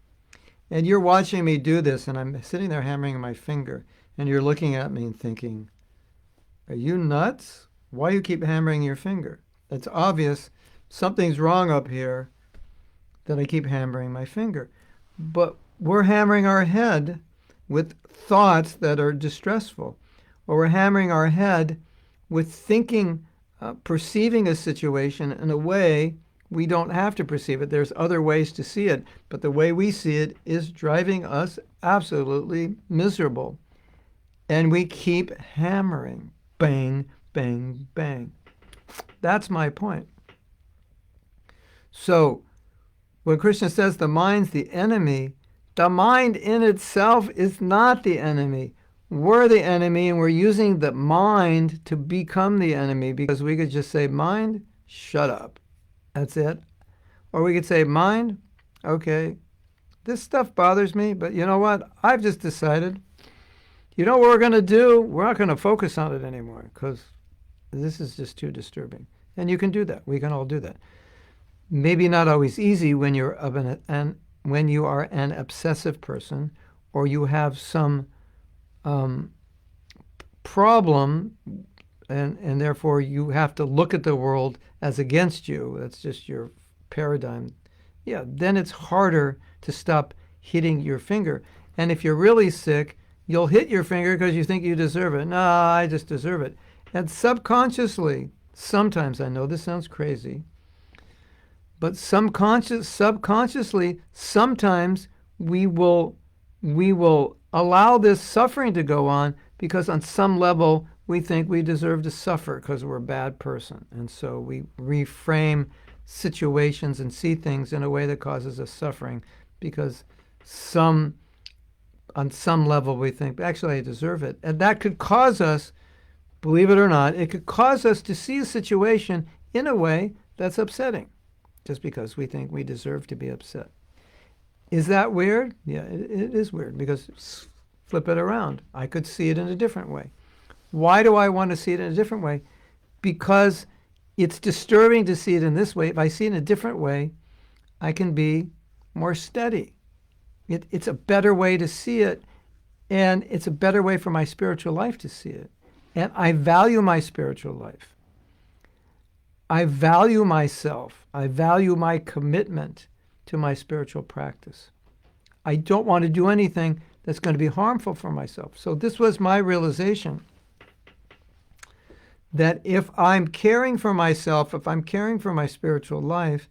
A: And you're watching me do this and I'm sitting there hammering my finger and you're looking at me and thinking, are you nuts? Why do you keep hammering your finger? It's obvious something's wrong up here that I keep hammering my finger. But we're hammering our head with thoughts that are distressful. Or we're hammering our head with thinking, perceiving a situation in a way we don't have to perceive it. There's other ways to see it, but the way we see it is driving us absolutely miserable. And we keep hammering, bang, bang, bang. That's my point. So when Krishna says the mind's the enemy, the mind in itself is not the enemy. We're the enemy, and we're using the mind to become the enemy, because we could just say, mind, shut up. That's it. Or we could say, mind, okay, this stuff bothers me, but you know what? I've just decided, you know what we're going to do? We're not going to focus on it anymore, because this is just too disturbing. And you can do that. We can all do that. Maybe not always easy when you are an obsessive person, or you have some problem, and therefore you have to look at the world as against you. That's just your paradigm. Yeah, then it's harder to stop hitting your finger. And if you're really sick, you'll hit your finger because you think you deserve it. No, I just deserve it. And subconsciously, sometimes, I know this sounds crazy, but subconsciously, sometimes we will allow this suffering to go on because on some level we think we deserve to suffer because we're a bad person. And so we reframe situations and see things in a way that causes us suffering because on some level we think, actually I deserve it. And that could cause us, believe it or not, it could cause us to see a situation in a way that's upsetting just because we think we deserve to be upset. Is that weird? Yeah, it is weird because flip it around. I could see it in a different way. Why do I want to see it in a different way? Because it's disturbing to see it in this way. If I see it in a different way, I can be more steady. It's a better way to see it, and it's a better way for my spiritual life to see it. And I value my spiritual life. I value myself. I value my commitment to my spiritual practice. I don't want to do anything that's going to be harmful for myself. So this was my realization that if I'm caring for myself, if I'm caring for my spiritual life,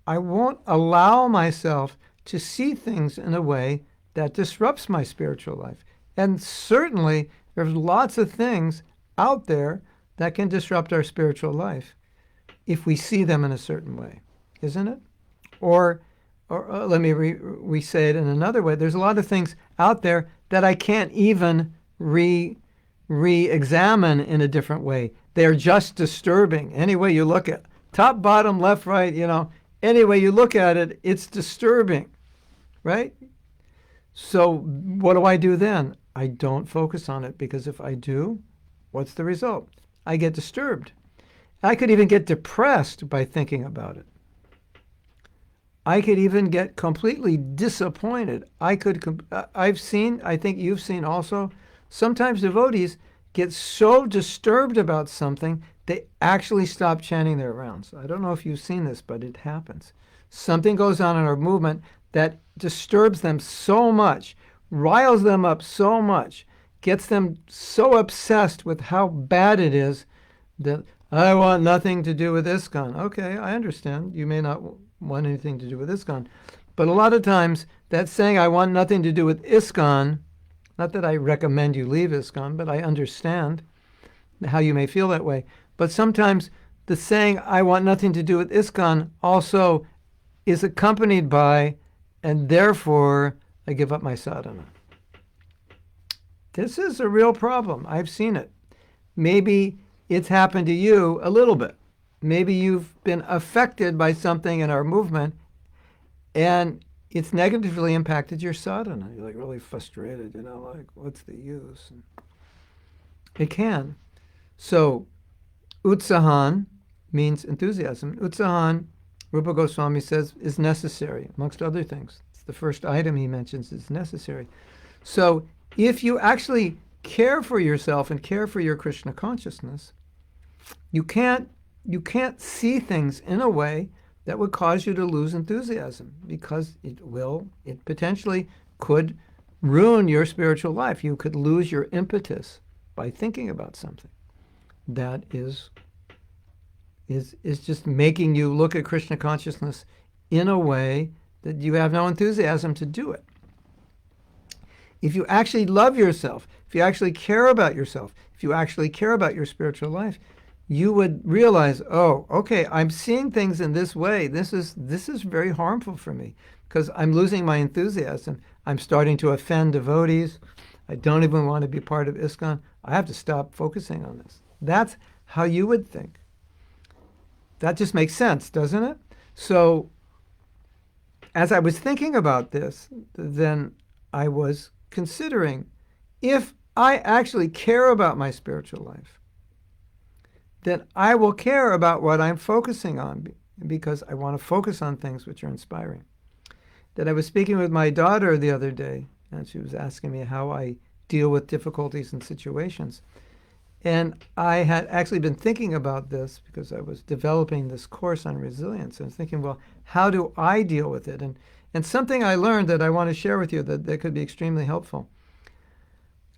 A: I won't allow myself to see things in a way that disrupts my spiritual life. And certainly, there's lots of things out there that can disrupt our spiritual life if we see them in a certain way, isn't it? Or let me re-say it in another way. There's a lot of things out there that I can't even re-examine in a different way. They're just disturbing. Any way you look at it, top, bottom, left, right, any way you look at it, it's disturbing, right? So what do I do then? I don't focus on it, because if I do, what's the result? I get disturbed. I could even get depressed by thinking about it. I could even get completely disappointed. I've seen, I think you've seen also, sometimes devotees get so disturbed about something, they actually stop chanting their rounds. I don't know if you've seen this, but it happens. Something goes on in our movement that disturbs them so much, riles them up so much, gets them so obsessed with how bad it is that I want nothing to do with ISKCON. Okay, I understand. You may not want anything to do with ISKCON. But a lot of times, that saying, I want nothing to do with ISKCON, not that I recommend you leave ISKCON, but I understand how you may feel that way. But sometimes the saying, I want nothing to do with ISKCON, also is accompanied by, and therefore, I give up my sadhana. This is a real problem. I've seen it. Maybe it's happened to you a little bit. Maybe you've been affected by something in our movement, and it's negatively impacted your sadhana. You're like really frustrated, like, what's the use? And it can. So, utsahan means enthusiasm. Utsahan, Rupa Goswami says, is necessary, amongst other things. It's the first item he mentions is necessary. So, if you actually care for yourself and care for your Krishna consciousness, you can't see things in a way that would cause you to lose enthusiasm, because it potentially could ruin your spiritual life. You could lose your impetus by thinking about something that is just making you look at Krishna consciousness in a way that you have no enthusiasm to do it. If you actually love yourself, if you actually care about yourself, if you actually care about your spiritual life, you would realize, oh, okay, I'm seeing things in this way. This is very harmful for me because I'm losing my enthusiasm. I'm starting to offend devotees. I don't even want to be part of ISKCON. I have to stop focusing on this. That's how you would think. That just makes sense, doesn't it? So as I was thinking about this, then I was considering, if I actually care about my spiritual life, then I will care about what I'm focusing on, because I want to focus on things which are inspiring. That I was speaking with my daughter the other day, and she was asking me how I deal with difficulties and situations. And I had actually been thinking about this because I was developing this course on resilience, and thinking, well, how do I deal with it? And something I learned that I want to share with you that could be extremely helpful.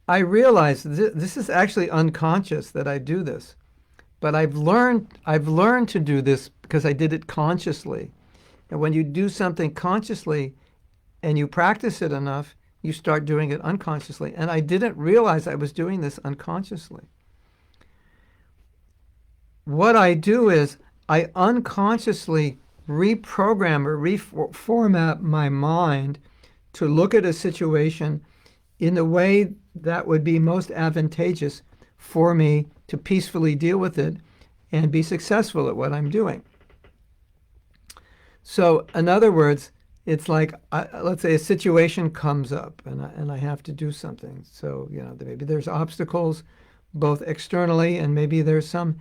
A: I realized this is actually unconscious that I do this. But I've learned to do this because I did it consciously. And when you do something consciously and you practice it enough, you start doing it unconsciously. And I didn't realize I was doing this unconsciously. What I do is I unconsciously reprogram or reformat my mind to look at a situation in the way that would be most advantageous for me to peacefully deal with it and be successful at what I'm doing. So, in other words, it's like, let's say a situation comes up and I have to do something. So, maybe there's obstacles both externally and maybe there's some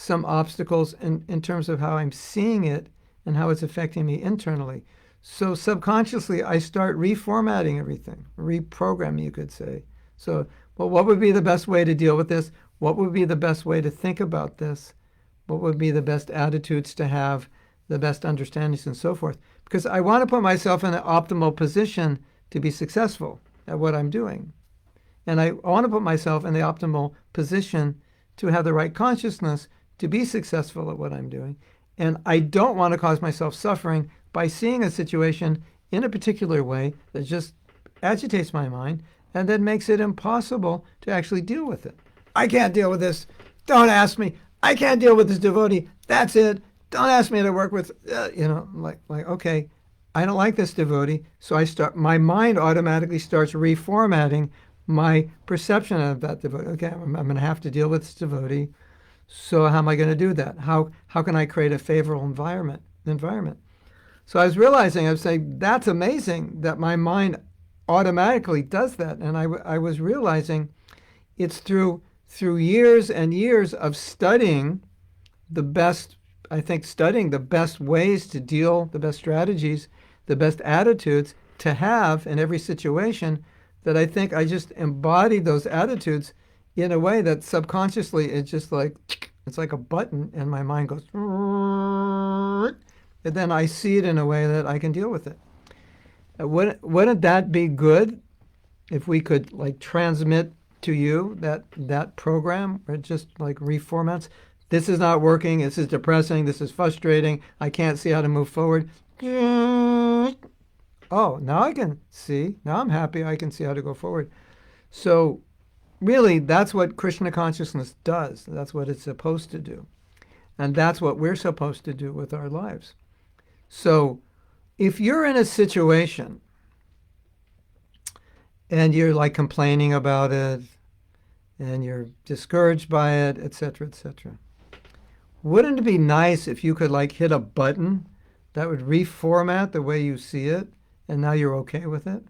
A: obstacles in terms of how I'm seeing it and how it's affecting me internally. So subconsciously, I start reformatting everything, reprogramming, you could say. So, well, what would be the best way to deal with this? What would be the best way to think about this? What would be the best attitudes to have, the best understandings, and so forth? Because I want to put myself in an optimal position to be successful at what I'm doing. And I want to put myself in the optimal position to have the right consciousness to be successful at what I'm doing. And I don't want to cause myself suffering by seeing a situation in a particular way that just agitates my mind and then makes it impossible to actually deal with it. I can't deal with this. Don't ask me. I can't deal with this devotee. That's it. Don't ask me to work with, okay, I don't like this devotee. So my mind automatically starts reformatting my perception of that devotee. Okay, I'm going to have to deal with this devotee. So how am I going to do that? How can I create a favorable environment? So I was realizing, I was saying, that's amazing that my mind automatically does that. And I was realizing it's through years and years of studying the best ways to deal, the best strategies, the best attitudes to have in every situation, that I think I just embodied those attitudes in a way that subconsciously it's like a button and my mind goes, and then I see it in a way that I can deal with it. Wouldn't that be good if we could transmit to you that program, or just reformats? This is not working. This is depressing. This is frustrating. I can't see how to move forward. Oh, now I can see. Now I'm happy. I can see how to go forward. So really, that's what Krishna consciousness does. That's what it's supposed to do. And that's what we're supposed to do with our lives. So if you're in a situation and you're complaining about it and you're discouraged by it, etc., etc., wouldn't it be nice if you could hit a button that would reformat the way you see it and now you're okay with it?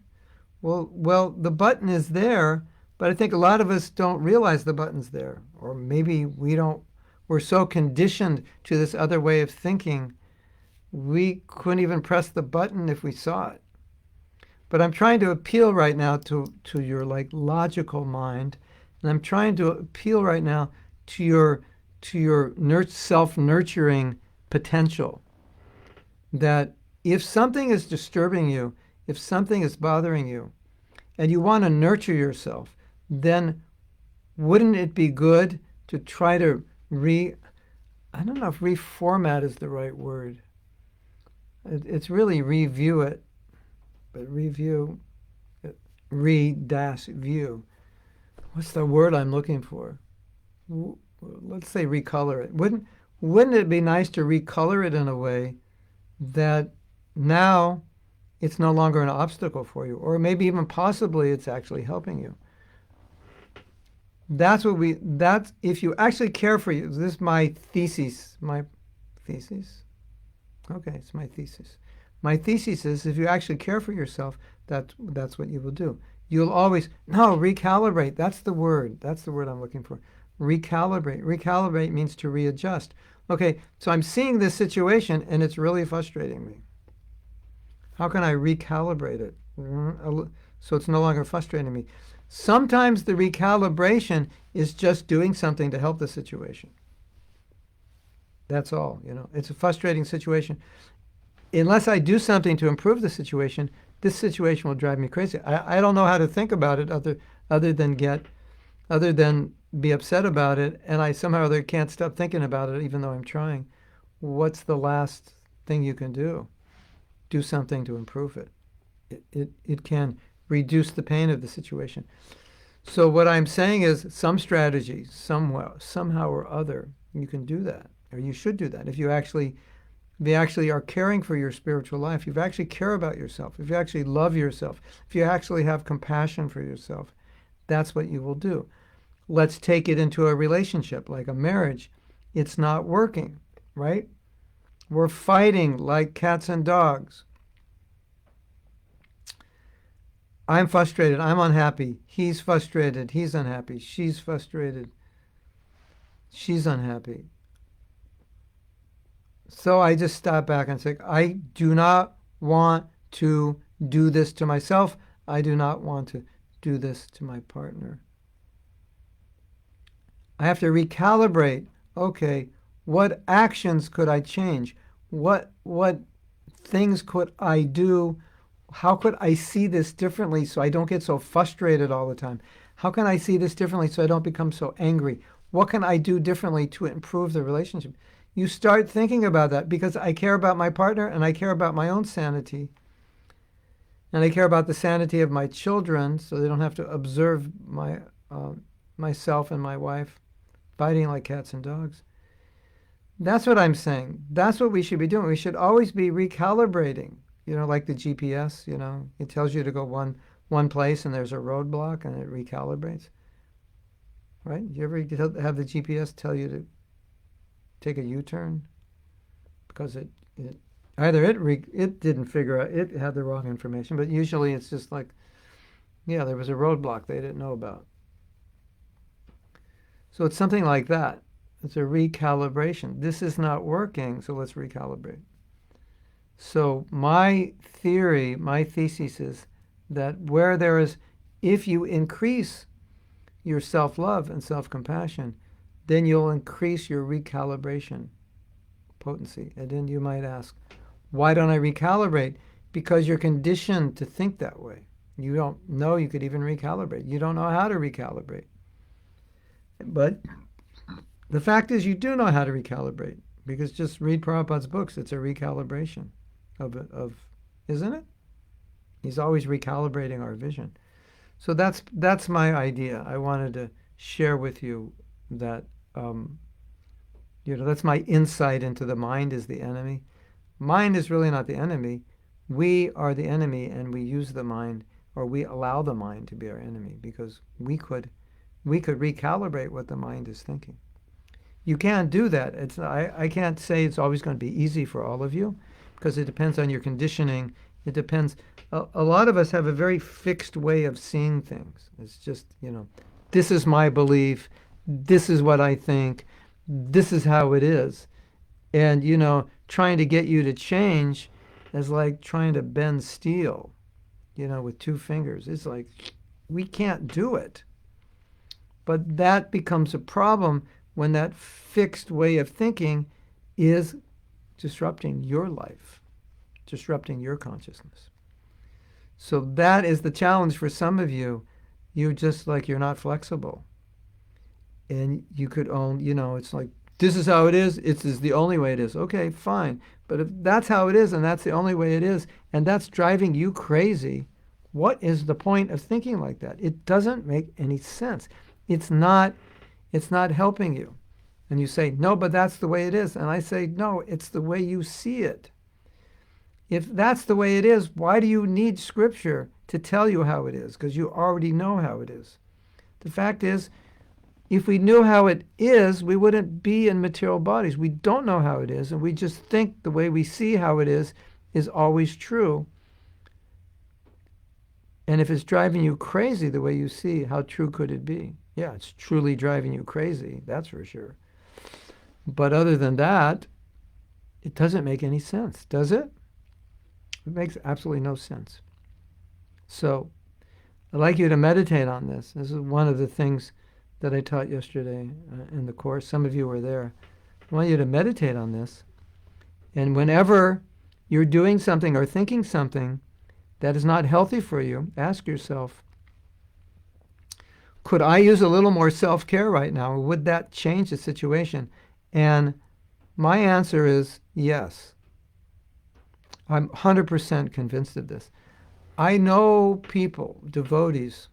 A: Well, the button is there, but I think a lot of us don't realize the button's there. Or maybe we're so conditioned to this other way of thinking, we couldn't even press the button if we saw it. But I'm trying to appeal right now to your logical mind, and I'm trying to appeal right now to your self-nurturing potential. That if something is disturbing you, if something is bothering you, and you want to nurture yourself, then wouldn't it be good to try to I don't know if reformat is the right word. It's really review it, but review, re-view. What's the word I'm looking for? Let's say recolor it. Wouldn't it be nice to recolor it in a way that now it's no longer an obstacle for you, or maybe even possibly it's actually helping you? That's if you actually care for you. This is my thesis. Okay, it's my thesis. My thesis is if you actually care for yourself, that's what you will do. You'll always, recalibrate. That's the word. That's the word I'm looking for. Recalibrate. Recalibrate means to readjust. Okay, so I'm seeing this situation and it's really frustrating me. How can I recalibrate it so it's no longer frustrating me? Sometimes the recalibration is just doing something to help the situation. That's all, It's a frustrating situation. Unless I do something to improve the situation, this situation will drive me crazy. I don't know how to think about it other than be upset about it, and I somehow can't stop thinking about it even though I'm trying. What's the last thing you can do? Do something to improve it. It can reduce the pain of the situation. So what I'm saying is some strategy, somehow or other, you can do that. or you should do that. If you actually are caring for your spiritual life, if you actually care about yourself, if you actually love yourself, if you actually have compassion for yourself, that's what you will do. Let's take it into a relationship, like a marriage. It's not working, right? We're fighting like cats and dogs. I'm frustrated. I'm unhappy. He's frustrated. He's unhappy. She's frustrated. She's unhappy. So I just stop back and say, I do not want to do this to myself. I do not want to do this to my partner. I have to recalibrate. Okay, what actions could I change? What things could I do? How could I see this differently so I don't get so frustrated all the time? How can I see this differently so I don't become so angry? What can I do differently to improve the relationship? You start thinking about that, because I care about my partner and I care about my own sanity. And I care about the sanity of my children so they don't have to observe myself and my wife fighting like cats and dogs. That's what I'm saying. That's what we should be doing. We should always be recalibrating. Like the GPS, it tells you to go one place and there's a roadblock and it recalibrates. Right? You ever have the GPS tell you to take a U-turn? Because it didn't figure out, it had the wrong information, but usually it's just like, yeah, there was a roadblock they didn't know about. So it's something like that. It's a recalibration. This is not working, so let's recalibrate. So my thesis is that if you increase your self-love and self-compassion, then you'll increase your recalibration potency. And then you might ask, why don't I recalibrate? Because you're conditioned to think that way. You don't know you could even recalibrate. You don't know how to recalibrate. But the fact is you do know how to recalibrate, because just read Prabhupada's books. It's a recalibration of isn't it? He's always recalibrating our vision. So that's my idea. I wanted to share with you that, that's my insight into the mind is the enemy. Mind is really not the enemy. We are the enemy, and we use the mind, or we allow the mind to be our enemy, because we could recalibrate what the mind is thinking. You can't do that. I can't say it's always going to be easy for all of you, because it depends on your conditioning. It depends. A lot of us have a very fixed way of seeing things. It's just, this is my belief. This is what I think. This is how it is. And, trying to get you to change is like trying to bend steel, with two fingers. It's like, we can't do it. But that becomes a problem when that fixed way of thinking is disrupting your life, disrupting your consciousness. So that is the challenge for some of you. You're just like, you're not flexible. And you could it's like, this is how it is. This is the only way it is. Okay, fine. But if that's how it is and that's the only way it is, and that's driving you crazy, what is the point of thinking like that? It doesn't make any sense. It's not helping you. And you say, no, but that's the way it is. And I say, no, it's the way you see it. If that's the way it is, why do you need Scripture to tell you how it is? Because you already know how it is. The fact is, if we knew how it is, we wouldn't be in material bodies. We don't know how it is, and we just think the way we see how it is always true. And if it's driving you crazy the way you see, how true could it be? Yeah, it's truly driving you crazy, that's for sure. But other than that, it doesn't make any sense, does it? It makes absolutely no sense. So I'd like you to meditate on this. This is one of the things that I taught yesterday in the course. Some of you were there. I want you to meditate on this. And whenever you're doing something or thinking something that is not healthy for you, ask yourself, could I use a little more self-care right now? Would that change the situation? And my answer is yes. I'm 100% convinced of this. I know people, devotees,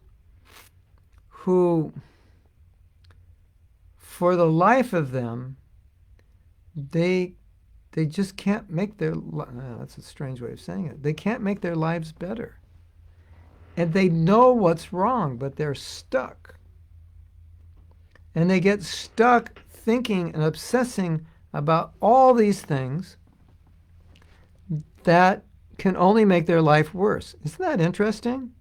A: who, for the life of them, they just can't make their that's a strange way of saying it. They can't make their lives better. And they know what's wrong, but they're stuck. And they get stuck thinking and obsessing about all these things that can only make their life worse. Isn't that interesting?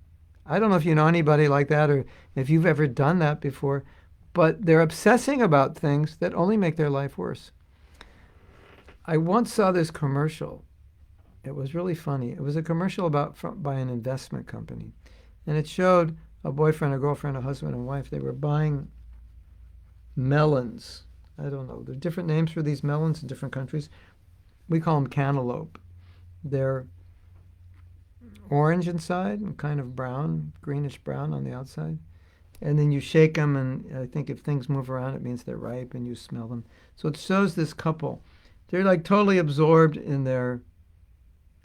A: I don't know if you know anybody like that or if you've ever done that before, but they're obsessing about things that only make their life worse. I once saw this commercial. It was really funny. It was a commercial by an investment company. And it showed a boyfriend, a girlfriend, a husband, and wife. They were buying melons. I don't know. There are different names for these melons in different countries. We call them cantaloupe. They're orange inside and kind of brown, greenish brown on the outside. And then you shake them, and I think if things move around, it means they're ripe, and you smell them. So it shows this couple. They're like totally absorbed in their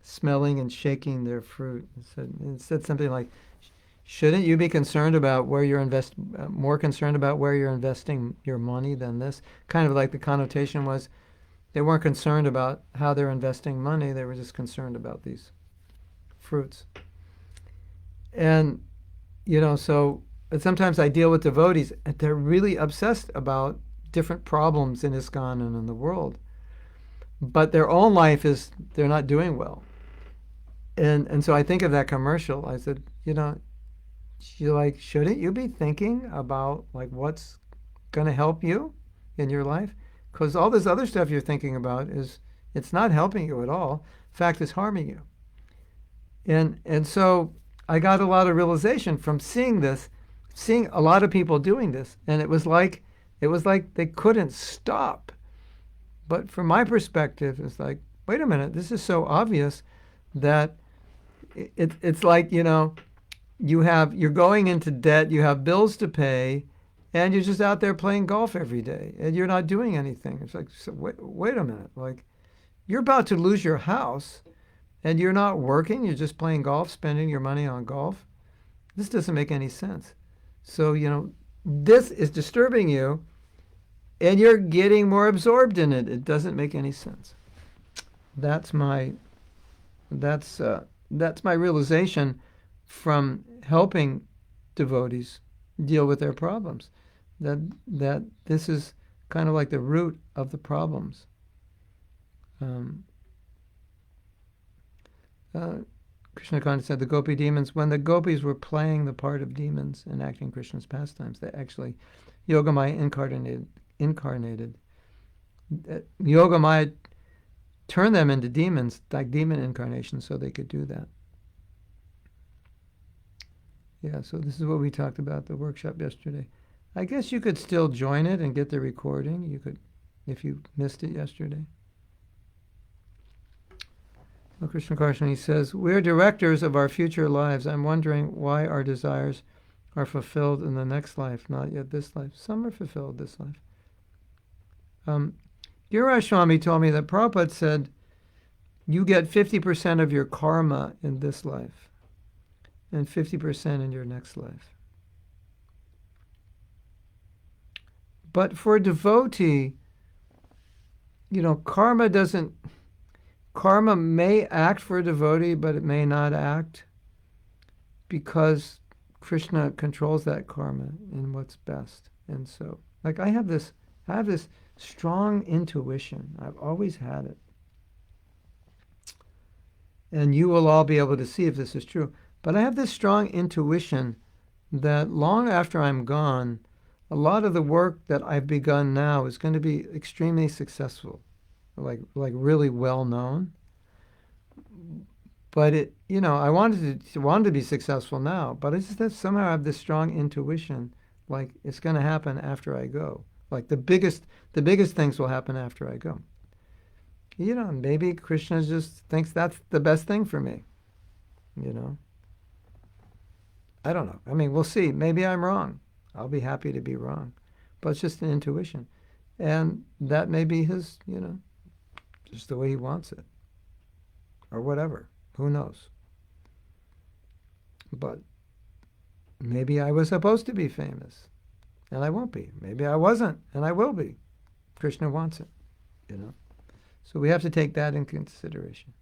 A: smelling and shaking their fruit. It said something like, shouldn't you be concerned about where you're more concerned about where you're investing your money than this? Kind of like the connotation was, they weren't concerned about how they're investing money. They were just concerned about these fruits. And, so sometimes I deal with devotees, and they're really obsessed about different problems in ISKCON and in the world. But their own life they're not doing well. And so I think of that commercial. I said, shouldn't you be thinking about what's going to help you in your life? Because all this other stuff you're thinking about it's not helping you at all. In fact, it's harming you. And so I got a lot of realization from seeing a lot of people doing this, and it was like they couldn't stop. But from my perspective, it's like, wait a minute, this is so obvious that it's like, you're going into debt, you have bills to pay, and you're just out there playing golf every day, and you're not doing anything. It's like, so wait a minute, you're about to lose your house, and you're not working, you're just playing golf, spending your money on golf. This doesn't make any sense. So, this is disturbing you, and you're getting more absorbed in it. It doesn't make any sense. That's my realization from helping devotees deal with their problems. That this is kind of like the root of the problems. Krishna Kanda said the gopi demons, when the gopis were playing the part of demons and acting Krishna's pastimes, they actually, Yogamaya incarnated. Yogamaya turned them into demons, like demon incarnations, so they could do that. Yeah, so this is what we talked about at the workshop yesterday. I guess you could still join it and get the recording. You could, if you missed it yesterday. Well, Krishna Karshana, he says, we're directors of our future lives. I'm wondering why our desires are fulfilled in the next life, not yet this life. Some are fulfilled this life. Guru Swami told me that Prabhupada said, you get 50% of your karma in this life and 50% in your next life. But for a devotee, karma may act for a devotee, but it may not act because Krishna controls that karma in what's best. And so, I have this strong intuition. I've always had it. And you will all be able to see if this is true. But I have this strong intuition that long after I'm gone, a lot of the work that I've begun now is going to be extremely successful, like really well known. But I wanted to be successful now, but I just somehow have this strong intuition, like it's going to happen after I go. Like the biggest things will happen after I go. Maybe Krishna just thinks that's the best thing for me. I don't know. I mean, we'll see. Maybe I'm wrong. I'll be happy to be wrong. But it's just an intuition. And that may be his, just the way he wants it. Or whatever. Who knows? But maybe I was supposed to be famous. And I won't be. Maybe I wasn't, and I will be. Krishna wants it. So we have to take that in consideration.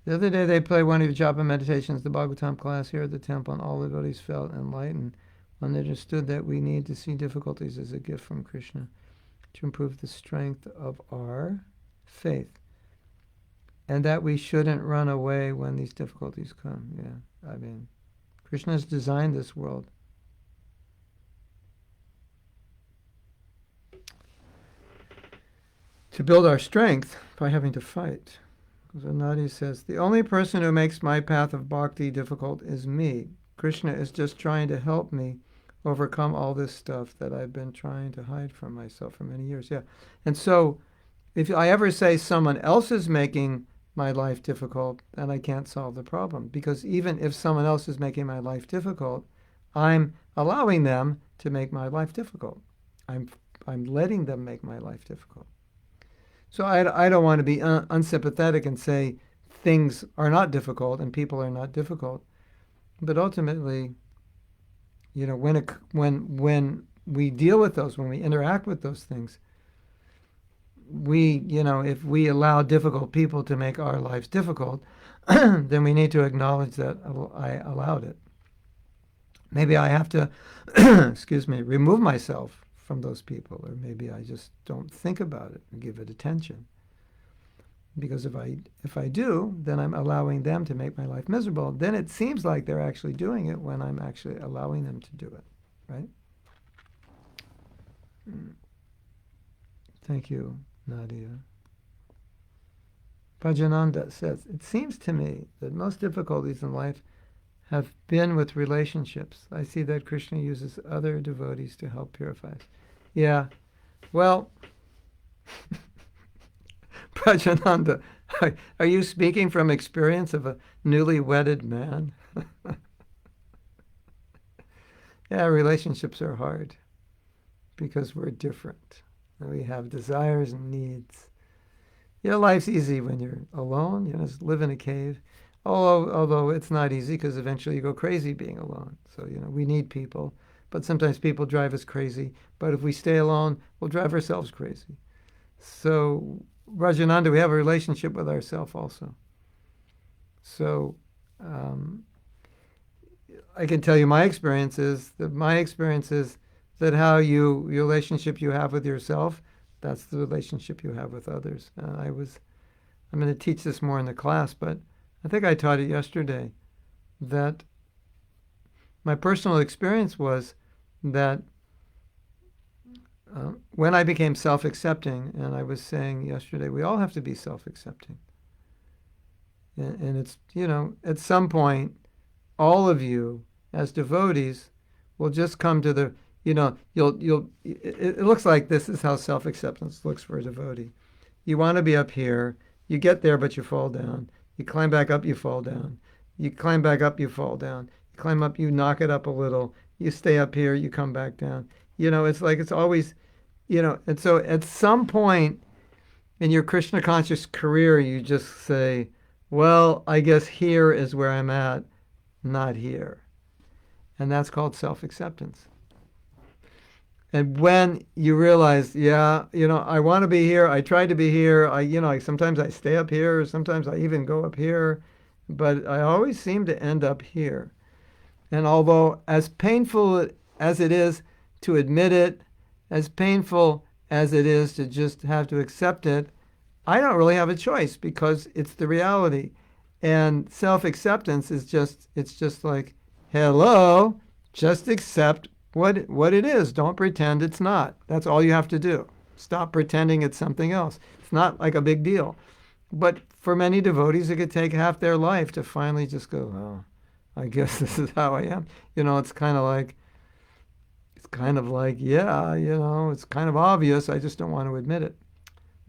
A: The other day they played one of your japa meditations, the Bhagavatam class here at the temple, and all the devotees felt enlightened when they understood that we need to see difficulties as a gift from Krishna to improve the strength of our faith, and that we shouldn't run away when these difficulties come. Yeah, I mean, Krishna has designed this world to build our strength by having to fight. So Nadi says, the only person who makes my path of bhakti difficult is me. Krishna is just trying to help me overcome all this stuff that I've been trying to hide from myself for many years. Yeah. And so if I ever say someone else is making my life difficult, then I can't solve the problem. Because even if someone else is making my life difficult, I'm allowing them to make my life difficult. I'm letting them make my life difficult. So I don't want to be unsympathetic and say things are not difficult and people are not difficult. But ultimately, when we deal with those, when we interact with those things, if we allow difficult people to make our lives difficult, then we need to acknowledge that I allowed it. Maybe I have to, remove myself from those people, or maybe I just don't think about it and give it attention. Because if I do, then I'm allowing them to make my life miserable. Then it seems like they're actually doing it when I'm actually allowing them to do it, right? Thank you, Nadia. Bhajananda says, it seems to me that most difficulties in life have been with relationships. I see that Krishna uses other devotees to help purify us. Yeah, well, Prajananda, are you speaking from experience of a newly wedded man? Yeah, relationships are hard because we're different. We have desires and needs. Life's easy when you're alone, just live in a cave. Although it's not easy because eventually you go crazy being alone. So, we need people. But sometimes people drive us crazy. But if we stay alone, we'll drive ourselves crazy. So, Rajananda, we have a relationship with ourselves also. So, I can tell you my experience is that how your relationship you have with yourself, that's the relationship you have with others. I'm going to teach this more in the class, but I think I taught it yesterday, that my personal experience was that when I became self-accepting, and I was saying yesterday, we all have to be self-accepting. And it's, at some point, all of you as devotees will just come to the, it looks like this is how self-acceptance looks for a devotee. You want to be up here, you get there, but you fall down. You climb back up, you fall down. You climb back up, you fall down. You climb up, you knock it up a little. You stay up here, you come back down. It's like it's always, and so at some point in your Krishna conscious career, you just say, well, I guess here is where I'm at, not here. And that's called self-acceptance. And when you realize, I want to be here, I try to be here, sometimes I stay up here, sometimes I even go up here, but I always seem to end up here. And although as painful as it is to admit it, as painful as it is to just have to accept it, I don't really have a choice because it's the reality. And self-acceptance is just like, hello, just accept what it is. Don't pretend it's not. That's all you have to do. Stop pretending it's something else. It's not like a big deal. But for many devotees, it could take half their life to finally just go, oh, I guess this is how I am. It's kind of like, it's kind of obvious. I just don't want to admit it.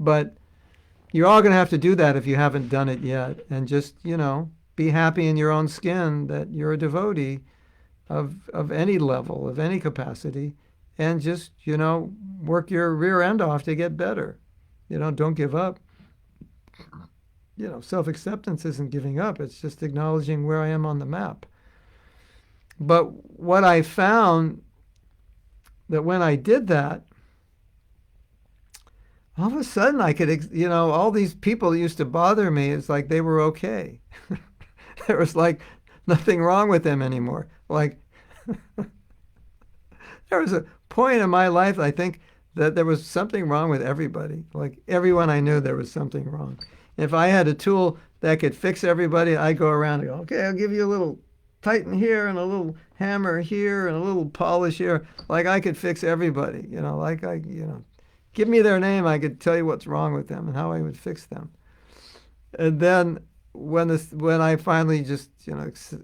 A: But you're all going to have to do that if you haven't done it yet. And just, be happy in your own skin that you're a devotee of any level, of any capacity, and just, work your rear end off to get better. Don't give up. Self-acceptance isn't giving up. It's just acknowledging where I am on the map. But what I found that when I did that, all of a sudden I could, all these people that used to bother me, it's like they were okay. There was like nothing wrong with them anymore. Like there was a point in my life, I think, that there was something wrong with everybody. Like everyone I knew, there was something wrong. If I had a tool that could fix everybody, I'd go around and go, okay, I'll give you a little tighten here and a little hammer here and a little polish here. Like I could fix everybody, give me their name, I could tell you what's wrong with them and how I would fix them. And then when I finally just,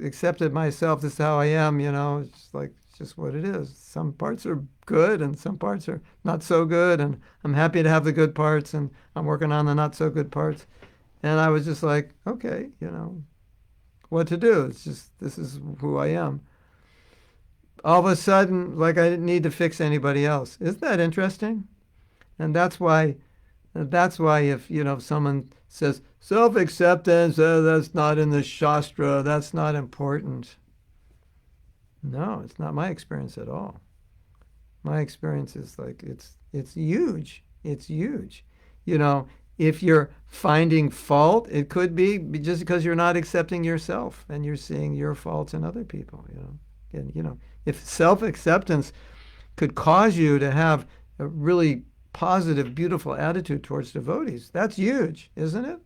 A: accepted myself, this is how I am, it's like just what it is. Some parts are good and some parts are not so good, and I'm happy to have the good parts and I'm working on the not so good parts. And I was just like, okay, what to do. It's just, this is who I am. All of a sudden, like I didn't need to fix anybody else. Isn't that interesting? And that's why if, someone says, self-acceptance, that's not in the Shastra, that's not important. No, it's not my experience at all. My experience is like, it's huge. It's huge. If you're finding fault, it could be just because you're not accepting yourself and you're seeing your faults in other people, And, if self-acceptance could cause you to have a really positive, beautiful attitude towards devotees, that's huge, isn't it?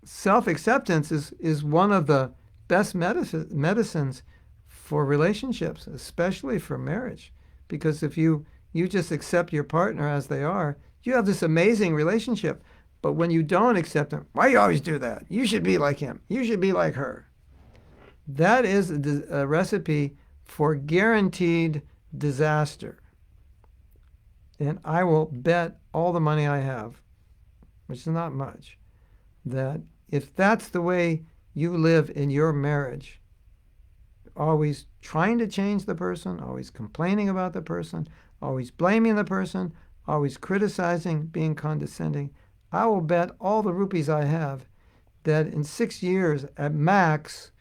A: Self-acceptance is one of the best medicines for relationships, especially for marriage. Because if you just accept your partner as they are, you have this amazing relationship. But when you don't accept them, why you always do that? You should be like him. You should be like her. That is a recipe for guaranteed disaster. And I will bet all the money I have, which is not much, that if that's the way you live in your marriage, always trying to change the person, always complaining about the person, always blaming the person, always criticizing, being condescending, I will bet all the rupees I have that in 6 years at max,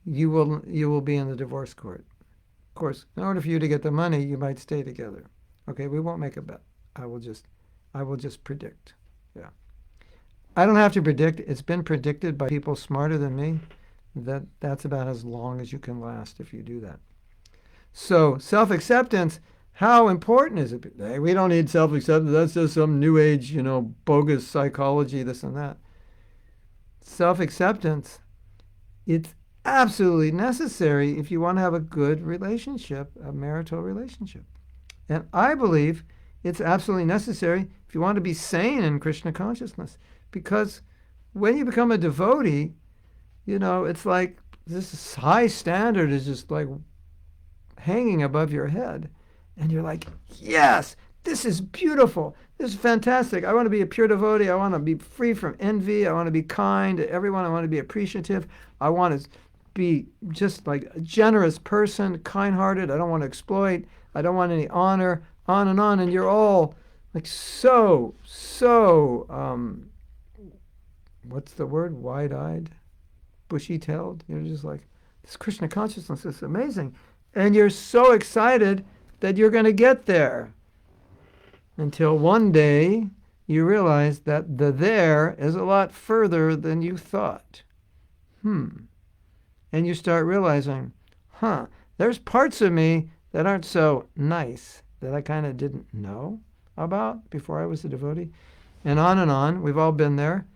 A: you will be in the divorce court. Of course, in order for you to get the money, you might stay together. Okay, we won't make a bet. I will just predict. Yeah. I don't have to predict. It's been predicted by people smarter than me that that's about as long as you can last if you do that. So self-acceptance, how important is it? Hey, we don't need self-acceptance. That's just some new age, bogus psychology, this and that. Self-acceptance, it's absolutely necessary if you want to have a good relationship, a marital relationship. And I believe it's absolutely necessary if you want to be sane in Krishna consciousness. Because when you become a devotee, it's like this high standard is just like hanging above your head. And you're like, yes, this is beautiful. This is fantastic. I want to be a pure devotee. I want to be free from envy. I want to be kind to everyone. I want to be appreciative. I want to be just like a generous person, kind-hearted. I don't want to exploit. I don't want any honor, on. And you're all like so, what's the word? Wide-eyed, bushy-tailed. You're just like, this Krishna consciousness is amazing. And you're so excited that you're going to get there. Until one day you realize that the there is a lot further than you thought. And you start realizing, there's parts of me that aren't so nice, that I kind of didn't know about before I was a devotee. And on. We've all been there.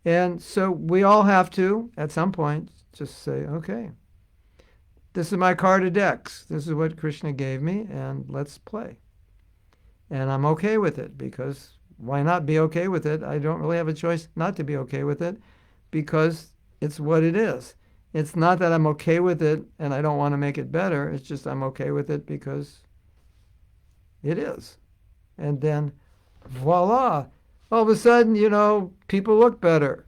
A: And so we all have to, at some point, just say, okay, this is my card of decks. This is what Krishna gave me, and let's play. And I'm okay with it, because why not be okay with it? I don't really have a choice not to be okay with it, because it's what it is. It's not that I'm okay with it and I don't want to make it better. It's just I'm okay with it because it is. And then, voila, all of a sudden, people look better.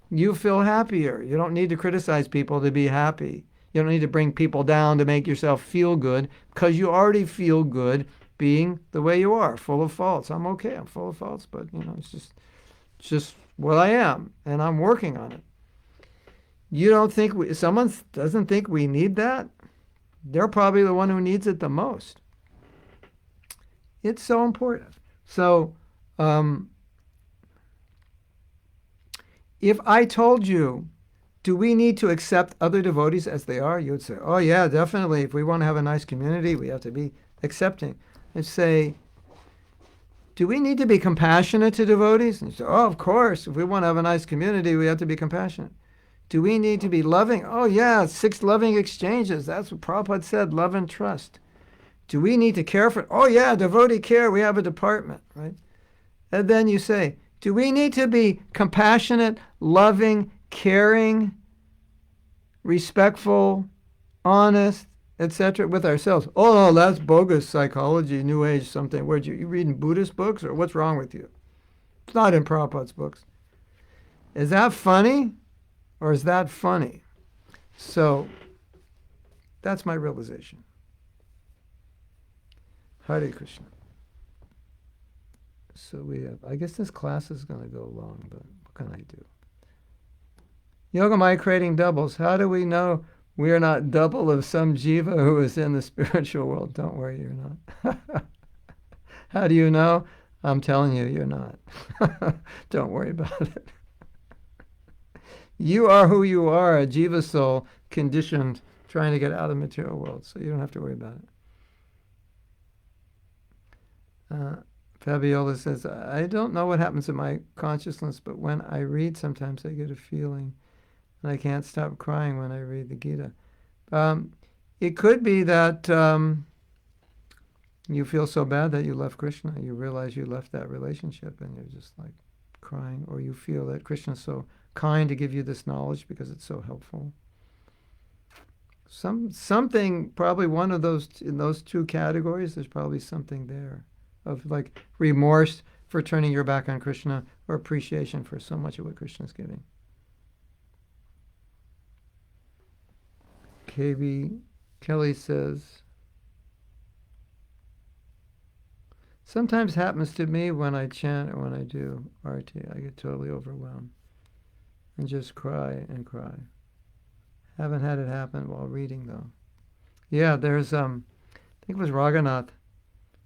A: You feel happier. You don't need to criticize people to be happy. You don't need to bring people down to make yourself feel good, because you already feel good being the way you are, full of faults. I'm okay. I'm full of faults, but, it's just what I am, and I'm working on it. You don't think someone doesn't think we need that? they're probably the one who needs it the most. It's so important. So, if I told you, do we need to accept other devotees as they are? You would say, oh yeah, definitely. If we want to have a nice community, we have to be accepting. I'd say, do we need to be compassionate to devotees? And you say, oh, of course. If we want to have a nice community, we have to be compassionate. Do we need to be loving? Oh yeah, 6 loving exchanges. That's what Prabhupada said, love and trust. Do we need to care for? Oh yeah, devotee care. We have a department, right? And then you say, do we need to be compassionate, loving, caring, respectful, honest, etc. with ourselves? Oh no, that's bogus psychology, New Age something. Where'd you reading Buddhist books, or what's wrong with you? It's not in Prabhupada's books. Is that funny, or is that funny? So that's my realization. Hare Krishna. So we have, I guess this class is going to go long, but what can I do? Yogamaya creating doubles. How do we know we are not double of some jiva who is in the spiritual world? Don't worry, you're not. How do you know? I'm telling you, you're not. Don't worry about it. You are who you are, a jiva soul, conditioned, trying to get out of the material world. So you don't have to worry about it. Fabiola says, I don't know what happens in my consciousness, but when I read, sometimes I get a feeling, and I can't stop crying when I read the Gita. It could be that you feel so bad that you left Krishna. You realize you left that relationship, and you're just like crying, or you feel that Krishna's so kind to give you this knowledge because it's so helpful. Something, probably one of those, in those 2 categories, there's probably something there of like remorse for turning your back on Krishna, or appreciation for so much of what Krishna's giving. KB Kelly says, sometimes happens to me when I chant or when I do arti. I get totally overwhelmed and just cry and cry. Haven't had it happen while reading though. Yeah, there's I think it was Raghunath.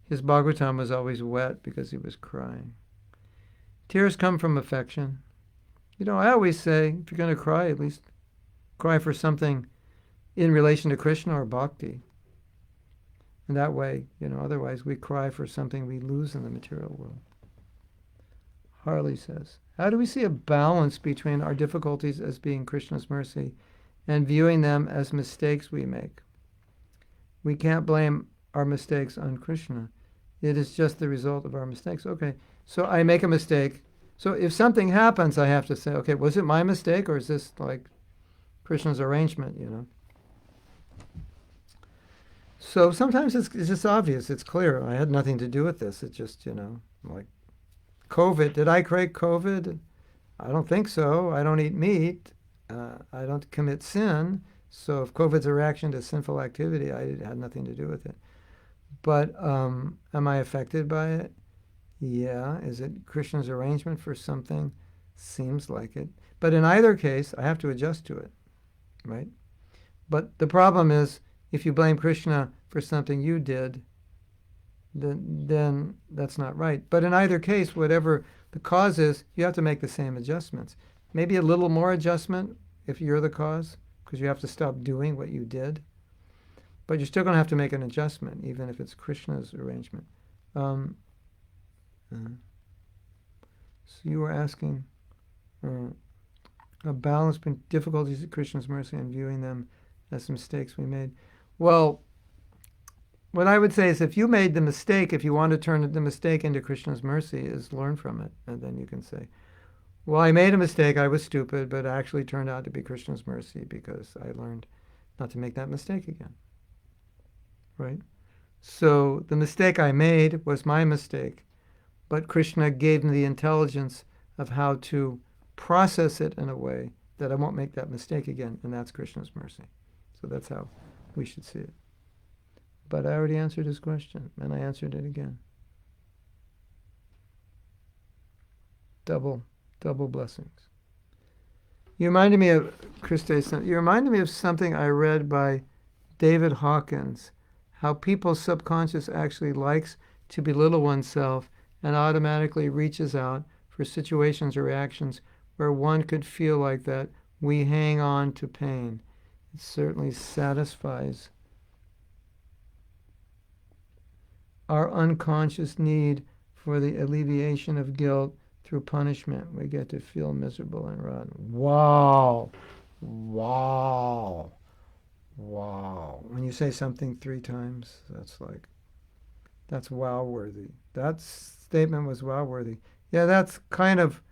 A: His Bhagavatam was always wet because he was crying. Tears come from affection. You know, I always say, if you're going to cry, at least cry for something in relation to Krishna or bhakti. And that way, you know, otherwise we cry for something we lose in the material world. Harley says, how do we see a balance between our difficulties as being Krishna's mercy and viewing them as mistakes we make? We can't blame our mistakes on Krishna. It is just the result of our mistakes. Okay, so I make a mistake. So if something happens, I have to say, okay, was it my mistake, or is this like Krishna's arrangement, you know? So sometimes it's just obvious. It's clear. I had nothing to do with this. It's just, you know, like COVID. Did I create COVID? I don't think so. I don't eat meat. I don't commit sin. So if COVID's a reaction to sinful activity, I had nothing to do with it. But am I affected by it? Yeah. Is it Krishna's arrangement for something? Seems like it. But in either case, I have to adjust to it, right? But the problem is, if you blame Krishna for something you did, then that's not right. But in either case, whatever the cause is, you have to make the same adjustments. Maybe a little more adjustment if you're the cause, because you have to stop doing what you did. But you're still going to have to make an adjustment, even if it's Krishna's arrangement. So you were asking a balance between difficulties of Krishna's mercy and viewing them as mistakes we made. Well, what I would say is, if you made the mistake, if you want to turn the mistake into Krishna's mercy, is learn from it. And then you can say, well, I made a mistake, I was stupid, but it actually turned out to be Krishna's mercy because I learned not to make that mistake again. Right? So the mistake I made was my mistake, but Krishna gave me the intelligence of how to process it in a way that I won't make that mistake again, and that's Krishna's mercy. So that's how we should see it. But I already answered his question, and I answered it again. Double blessings. You reminded me of, Christe, you reminded me of something I read by David Hawkins, how people's subconscious actually likes to belittle oneself and automatically reaches out for situations or reactions where one could feel like that. We hang on to pain. It certainly satisfies our unconscious need for the alleviation of guilt through punishment. We get to feel miserable and rotten. Wow. Wow. Wow. When you say something 3 times, that's wow worthy. That statement was wow worthy. Yeah, that's kind of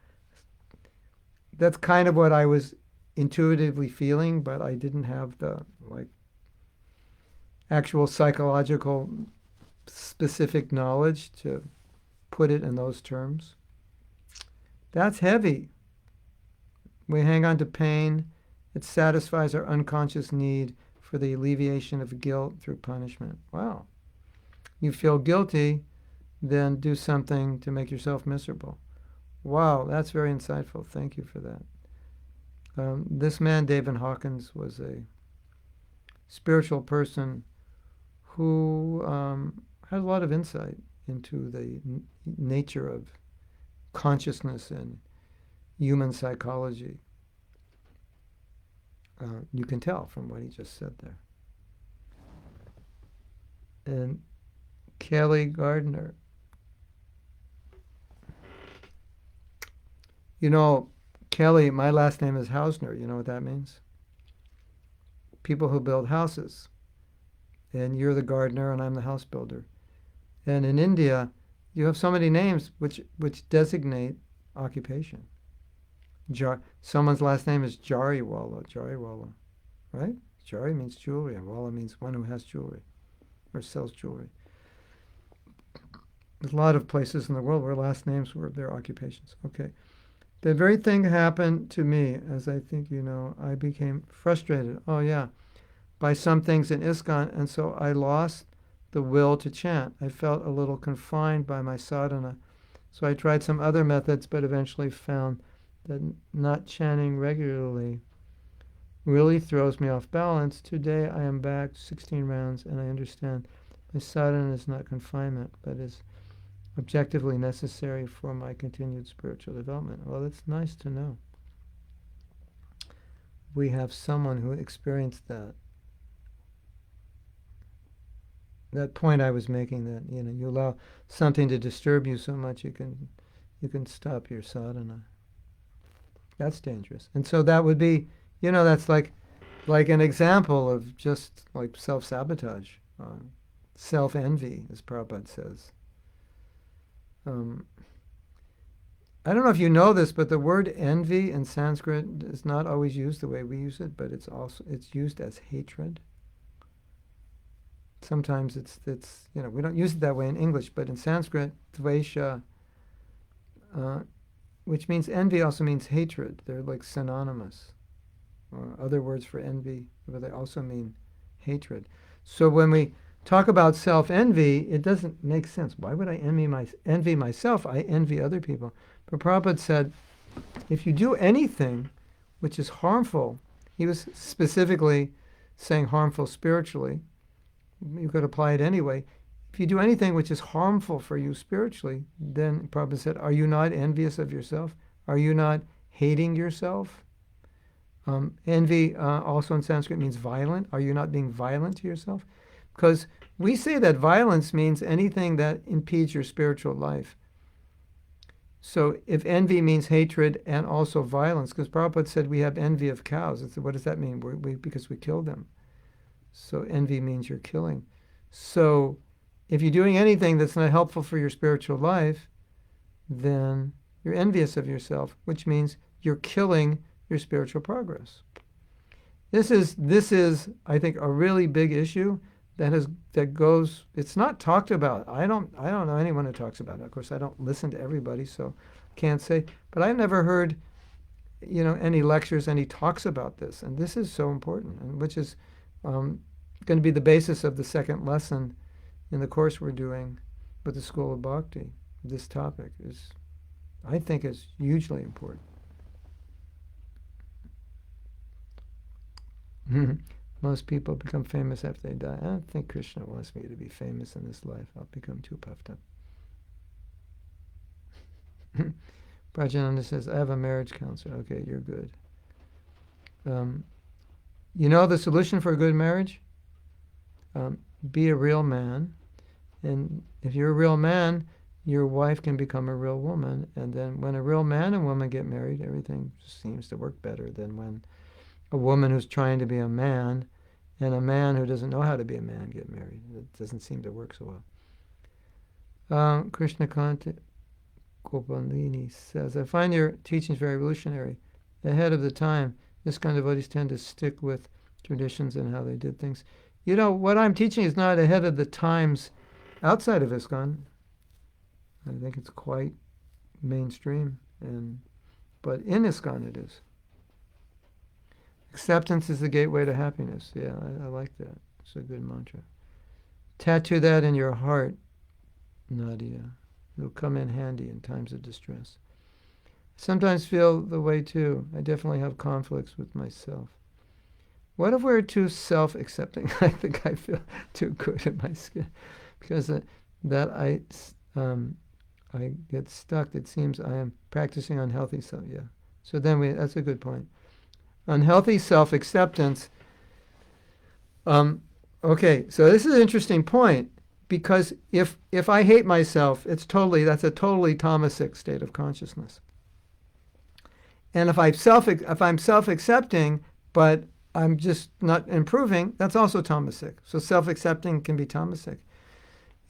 A: what I was intuitively feeling, but I didn't have the actual psychological specific knowledge to put it in those terms. That's heavy. We hang on to pain. It satisfies our unconscious need for the alleviation of guilt through punishment. Wow. You feel guilty, then do something to make yourself miserable. Wow, that's very insightful. Thank you for that. This man, David Hawkins, was a spiritual person who had a lot of insight into the nature of consciousness and human psychology. You can tell from what he just said there. And Kelly Gardner. Kelly, my last name is Hausner. You know what that means? People who build houses. And you're the gardener and I'm the house builder. And in India, you have so many names which designate occupation. Someone's last name is Jariwala, right? Jari means jewelry, and Wala means one who has jewelry or sells jewelry. There's a lot of places in the world where last names were their occupations. Okay. The very thing happened to me, as I think you know. I became frustrated. Oh, yeah. By some things in ISKCON, and so I lost the will to chant. I felt a little confined by my sadhana. So I tried some other methods, but eventually found that not chanting regularly really throws me off balance. Today I am back 16 rounds, and I understand my sadhana is not confinement, but is objectively necessary for my continued spiritual development. Well, it's nice to know. We have someone who experienced that. That point I was making, that you allow something to disturb you so much you can stop your sadhana. That's dangerous. And so that would be, that's like an example of just like self-sabotage, self-envy, as Prabhupada says. I don't know if you know this, but the word envy in Sanskrit is not always used the way we use it, but it's used as hatred. Sometimes it's we don't use it that way in English, but in Sanskrit, dvesha, which means envy, also means hatred. They're like synonymous. Other words for envy, but they also mean hatred. So when we talk about self-envy, it doesn't make sense. Why would I envy myself? I envy other people. But Prabhupada said, if you do anything which is harmful, he was specifically saying harmful spiritually, you could apply it anyway. If you do anything which is harmful for you spiritually, then Prabhupada said, are you not envious of yourself? Are you not hating yourself? Envy also in Sanskrit means violent. Are you not being violent to yourself? Because we say that violence means anything that impedes your spiritual life. So if envy means hatred and also violence, because Prabhupada said we have envy of cows. What does that mean? Because we kill them. So envy means you're killing. So if you're doing anything that's not helpful for your spiritual life, then you're envious of yourself, which means you're killing your spiritual progress. This is, I think, a really big issue that goes. It's not talked about. I don't know anyone who talks about it. Of course, I don't listen to everybody, so can't say. But I've never heard, any lectures, any talks about this, and this is so important, and which is going to be the basis of the second lesson in the course we're doing with the School of Bhakti. This topic I think, is hugely important. Most people become famous after they die. I don't think Krishna wants me to be famous in this life. I'll become too puffed up. Prajananda says, I have a marriage counselor. Okay, you're good. You know the solution for a good marriage? Be a real man. And if you're a real man, your wife can become a real woman. And then when a real man and woman get married, everything seems to work better than when a woman who's trying to be a man and a man who doesn't know how to be a man get married. It doesn't seem to work so well. Krishna Gopalini says, I find your teachings very revolutionary, ahead of the time. ISKCON devotees tend to stick with traditions and how they did things. You know, what I'm teaching is not ahead of the times outside of ISKCON. I think it's quite mainstream, but in ISKCON it is. Acceptance is the gateway to happiness. Yeah, I like that. It's a good mantra. Tattoo that in your heart, Nadia. It'll come in handy in times of distress. I sometimes feel the way too. I definitely have conflicts with myself. What if we're too self-accepting? I think I feel too good in my skin because I get stuck. It seems I am practicing unhealthy self. Yeah. So then that's a good point. Unhealthy self-acceptance. Okay, so this is an interesting point because if I hate myself, that's a totally tamasic state of consciousness. And if I'm self-accepting, but I'm just not improving, that's also tamasic. So self-accepting can be tamasic.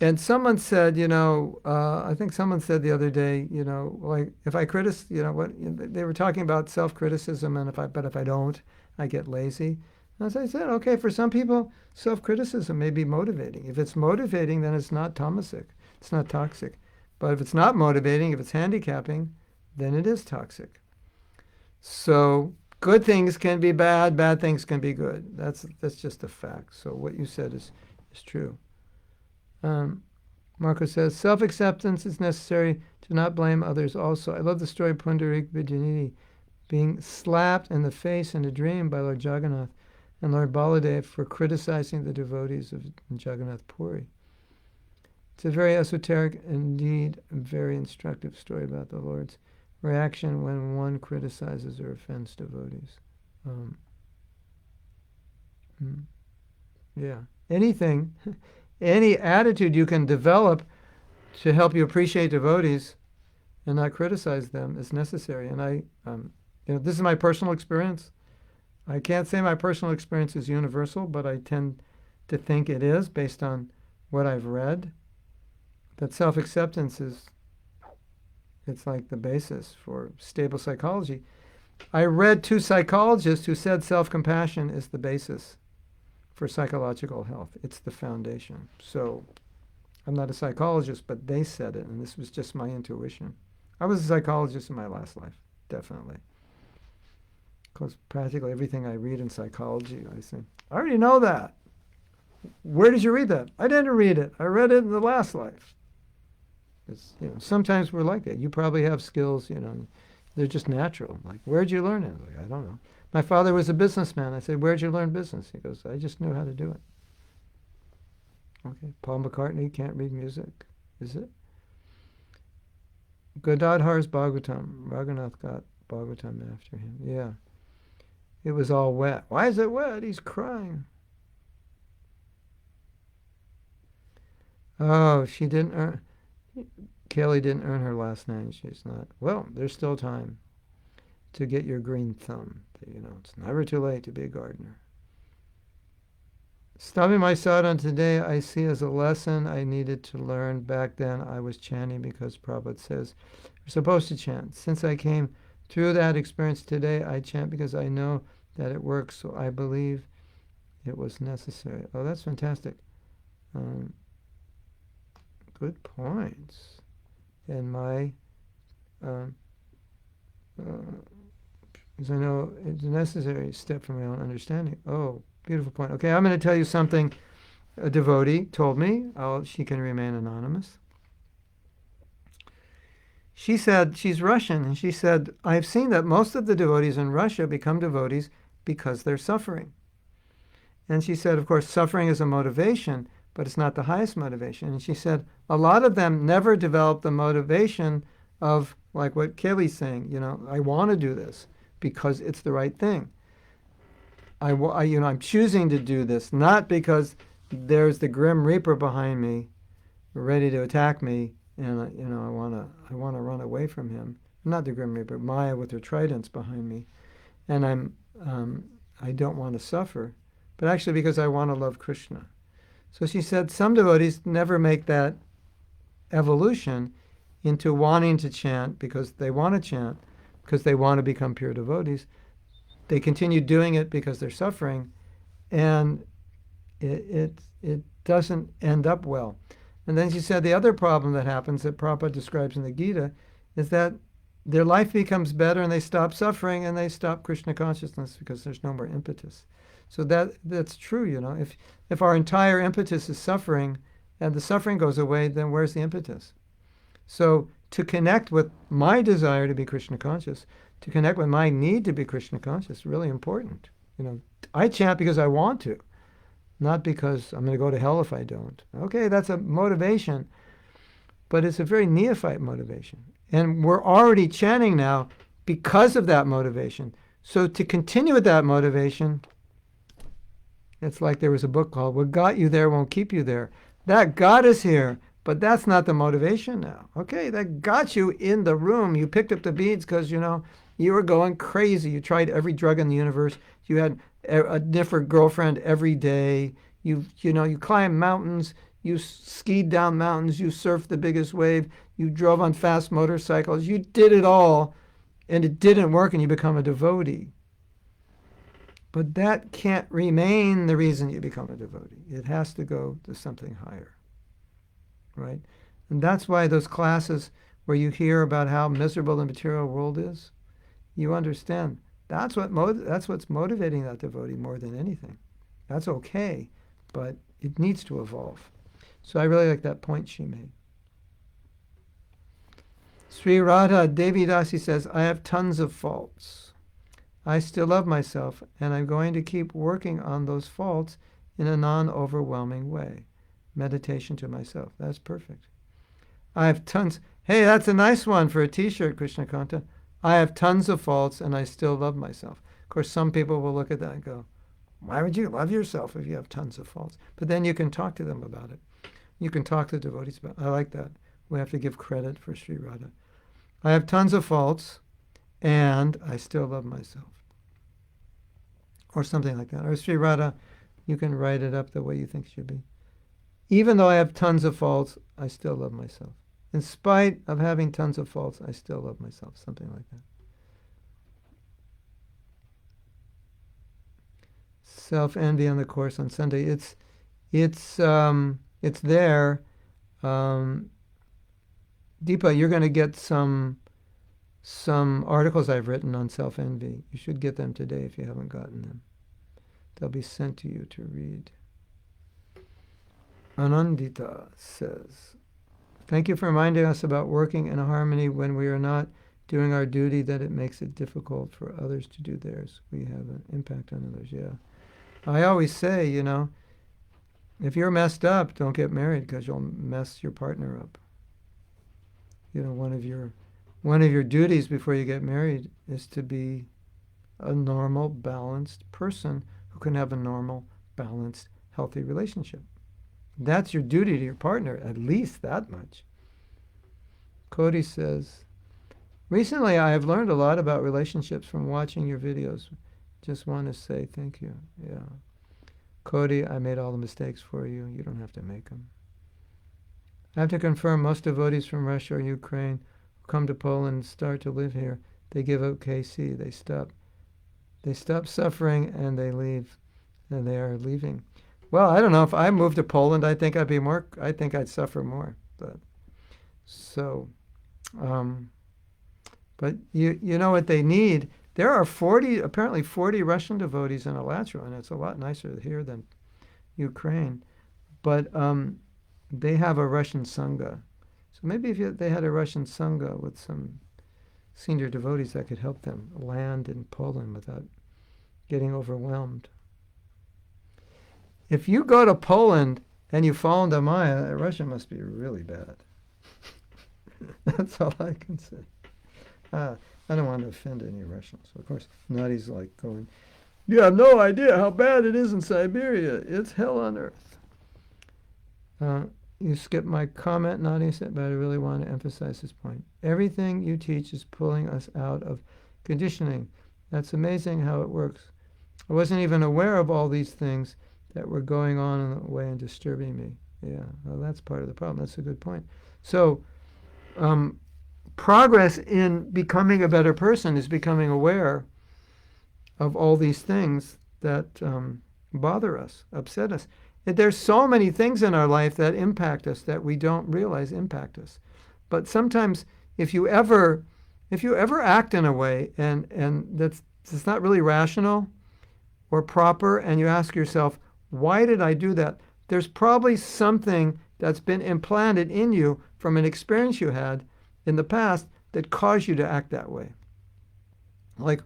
A: And someone said, I think someone said the other day, like if I criticize, they were talking about self-criticism, and if I don't, I get lazy. And as I said, okay, for some people, self-criticism may be motivating. If it's motivating, then it's not tamasic. It's not toxic. But if it's not motivating, if it's handicapping, then it is toxic. So good things can be bad, bad things can be good. That's just a fact. So what you said is true. Marco says, self-acceptance is necessary to not blame others also. I love the story of Pundarik Vijayanidhi being slapped in the face in a dream by Lord Jagannath and Lord Baladev for criticizing the devotees of Jagannath Puri. It's a very esoteric, indeed very instructive story about the Lord's reaction when one criticizes or offends devotees. Any attitude you can develop to help you appreciate devotees and not criticize them is necessary. And this is my personal experience. I can't say my personal experience is universal, but I tend to think it is based on what I've read. That self-acceptance it's like the basis for stable psychology. I read 2 psychologists who said self-compassion is the basis for psychological health. It's the foundation. So I'm not a psychologist, but they said it, and this was just my intuition. I was a psychologist in my last life, definitely. Because practically everything I read in psychology, I say, I already know that. Where did you read that? I didn't read it. I read it in the last life. Sometimes we're like that. You probably have skills, they're just natural. Like, where'd you learn it? Like, I don't know. My father was a businessman. I said, where'd you learn business? He goes, I just knew how to do it. Okay, Paul McCartney can't read music, is it? Gadadhar's Bhagavatam. Raghunath got Bhagavatam after him. Yeah. It was all wet. Why is it wet? He's crying. Oh, she didn't earn... Kelly didn't earn her last name. She's not. Well, there's still time to get your green thumb. It's never too late to be a gardener. Stopping my sadhana today, I see as a lesson I needed to learn. Back then, I was chanting because Prabhupada says we're supposed to chant. Since I came through that experience today, I chant because I know that it works, so I believe it was necessary. Oh, that's fantastic. Good points. And because I know it's a necessary step for my own understanding. Oh, beautiful point. Okay, I'm going to tell you something a devotee told me. She can remain anonymous. She said, she's Russian, and she said, I've seen that most of the devotees in Russia become devotees because they're suffering. And she said, of course, suffering is a motivation, but it's not the highest motivation. And she said, a lot of them never develop the motivation of, like what Kelly's saying, I want to do this because it's the right thing. I'm choosing to do this, not because there's the Grim Reaper behind me, ready to attack me, and I want to run away from him. Not the Grim Reaper, Maya with her tridents behind me, and I don't want to suffer, but actually because I want to love Krishna. So she said some devotees never make that evolution into wanting to chant because they want to chant, because they want to become pure devotees. They continue doing it because they're suffering, and it doesn't end up well. And then she said the other problem that happens that Prabhupada describes in the Gita is that their life becomes better and they stop suffering and they stop Krishna consciousness because there's no more impetus. So that's true, If our entire impetus is suffering and the suffering goes away, then where's the impetus? So to connect with my desire to be Krishna conscious, to connect with my need to be Krishna conscious, is really important. I chant because I want to, not because I'm going to go to hell if I don't. Okay, that's a motivation, but it's a very neophyte motivation. And we're already chanting now because of that motivation. So to continue with that motivation, it's like there was a book called What Got You There Won't Keep You There. That got us here, but that's not the motivation now. Okay, that got you in the room. You picked up the beads because, you were going crazy. You tried every drug in the universe. You had a different girlfriend every day. You climbed mountains. You skied down mountains. You surfed the biggest wave. You drove on fast motorcycles. You did it all, and it didn't work, and you become a devotee. But that can't remain the reason you become a devotee. It has to go to something higher, right? And that's why those classes where you hear about how miserable the material world is, you understand that's what's motivating that devotee more than anything. That's okay, but it needs to evolve. So I really like that point she made. Sri Radha Devi Dasi says, I have tons of faults. I still love myself, and I'm going to keep working on those faults in a non-overwhelming way. Meditation to myself. That's perfect. I have tons. Hey, that's a nice one for a t-shirt, Krishna Kanta. I have tons of faults, and I still love myself. Of course, some people will look at that and go, why would you love yourself if you have tons of faults? But then you can talk to them about it. You can talk to devotees about it. I like that. We have to give credit for Sri Radha. I have tons of faults, and I still love myself. Or something like that. Or Sri Radha, you can write it up the way you think it should be. Even though I have tons of faults, I still love myself. In spite of having tons of faults, I still love myself. Something like that. Self-envy on the course on Sunday. It's there. Deepa, you're going to get some articles I've written on self-envy. You should get them today if you haven't gotten them. They'll be sent to you to read. Anandita says, thank you for reminding us about working in harmony when we are not doing our duty, that it makes it difficult for others to do theirs. We have an impact on others, yeah. I always say, if you're messed up, don't get married because you'll mess your partner up. One of your duties before you get married is to be a normal, balanced person who can have a normal, balanced, healthy relationship. That's your duty to your partner, at least that much. Cody says, recently I have learned a lot about relationships from watching your videos. Just want to say thank you. Yeah. Cody, I made all the mistakes for you. You don't have to make them. I have to confirm most devotees from Russia or Ukraine who come to Poland and start to live here, they give up KC. They stop suffering and they leave. And they are leaving. Well, I don't know. If I moved to Poland, I think I'd suffer more. But you know what they need? There are apparently 40 Russian devotees in Alachua, and it's a lot nicer here than Ukraine. But they have a Russian Sangha. So maybe if they had a Russian Sangha with some senior devotees, that could help them land in Poland without getting overwhelmed. If you go to Poland and you fall into Maya, Russia must be really bad. That's all I can say. I don't want to offend any Russians. Of course, Nadi's like going, you have no idea how bad it is in Siberia. It's hell on earth. You skipped my comment, Nadi said, but I really want to emphasize this point. Everything you teach is pulling us out of conditioning. That's amazing how it works. I wasn't even aware of all these things that were going on in the way and disturbing me. Yeah, well, that's part of the problem. That's a good point. So, progress in becoming a better person is becoming aware of all these things that bother us, upset us. There's so many things in our life that impact us that we don't realize impact us. But sometimes if you ever act in a way and that's it's not really rational or proper, and you ask yourself, why did I do that? There's probably something that's been implanted in you from an experience you had in the past that caused you to act that way. Like,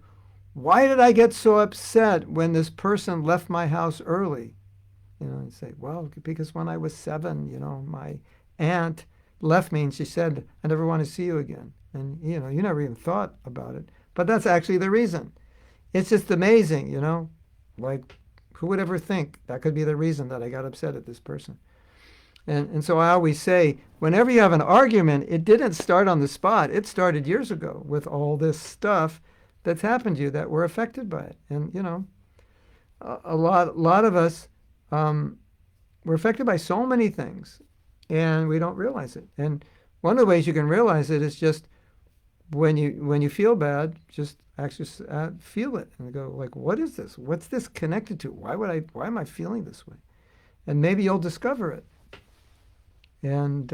A: why did I get so upset when this person left my house early? You say, well, because when I was 7, my aunt left me and she said, I never want to see you again. And, you never even thought about it. But that's actually the reason. It's just amazing, like, who would ever think that could be the reason that I got upset at this person? And so I always say, whenever you have an argument, it didn't start on the spot. It started years ago with all this stuff that's happened to you that were affected by it. And, a lot of us, we're affected by so many things, and we don't realize it. And one of the ways you can realize it is just when you feel bad, just actually feel it and go like, what is this? What's this connected to? Why am I feeling this way? And maybe you'll discover it. And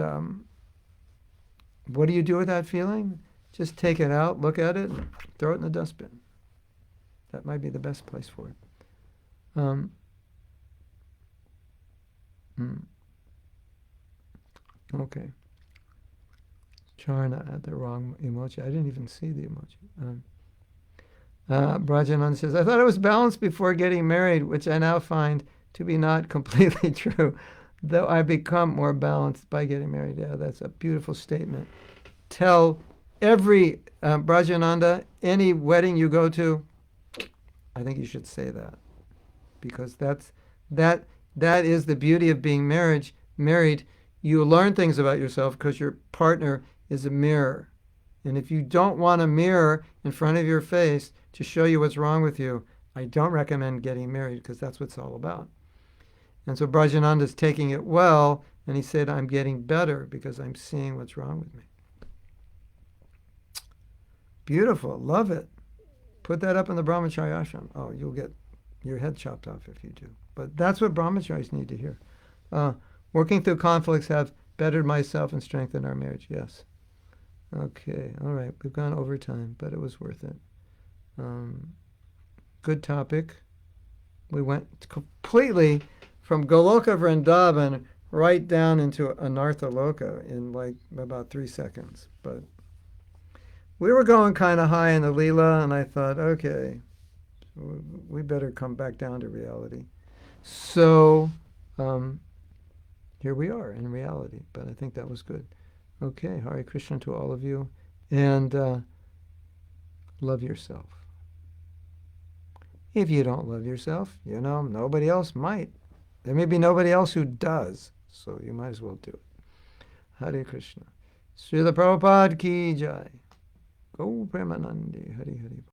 A: what do you do with that feeling? Just take it out, look at it, and throw it in the dustbin. That might be the best place for it. Okay. Charna had the wrong emoji. I didn't even see the emoji. Brajanand says, I thought I was balanced before getting married, which I now find to be not completely true, though I become more balanced by getting married. Yeah, that's a beautiful statement. Tell every, Brajananda, any wedding you go to, I think you should say that. Because that is the beauty of being married. You learn things about yourself because your partner is a mirror. And if you don't want a mirror in front of your face to show you what's wrong with you, I don't recommend getting married because that's what it's all about. And so Brajananda is taking it well, and he said, I'm getting better because I'm seeing what's wrong with me. Beautiful. Love it. Put that up in the brahmachari ashram. Oh, you'll get your head chopped off if you do. But that's what brahmacharis need to hear. Working through conflicts have bettered myself and strengthened our marriage. Yes. Okay. All right. We've gone over time, but it was worth it. Good topic. We went completely from Goloka Vrindavan right down into Anartha Loka in like about 3 seconds. But we were going kind of high in the leela, and I thought, okay, we better come back down to reality. So here we are in reality, but I think that was good. Okay, Hare Krishna to all of you, and love yourself. If you don't love yourself, nobody else might. There may be nobody else who does, so you might as well do it. Hare Krishna. Srila Prabhupada ki jai. Go Premanandi. Hari Hari.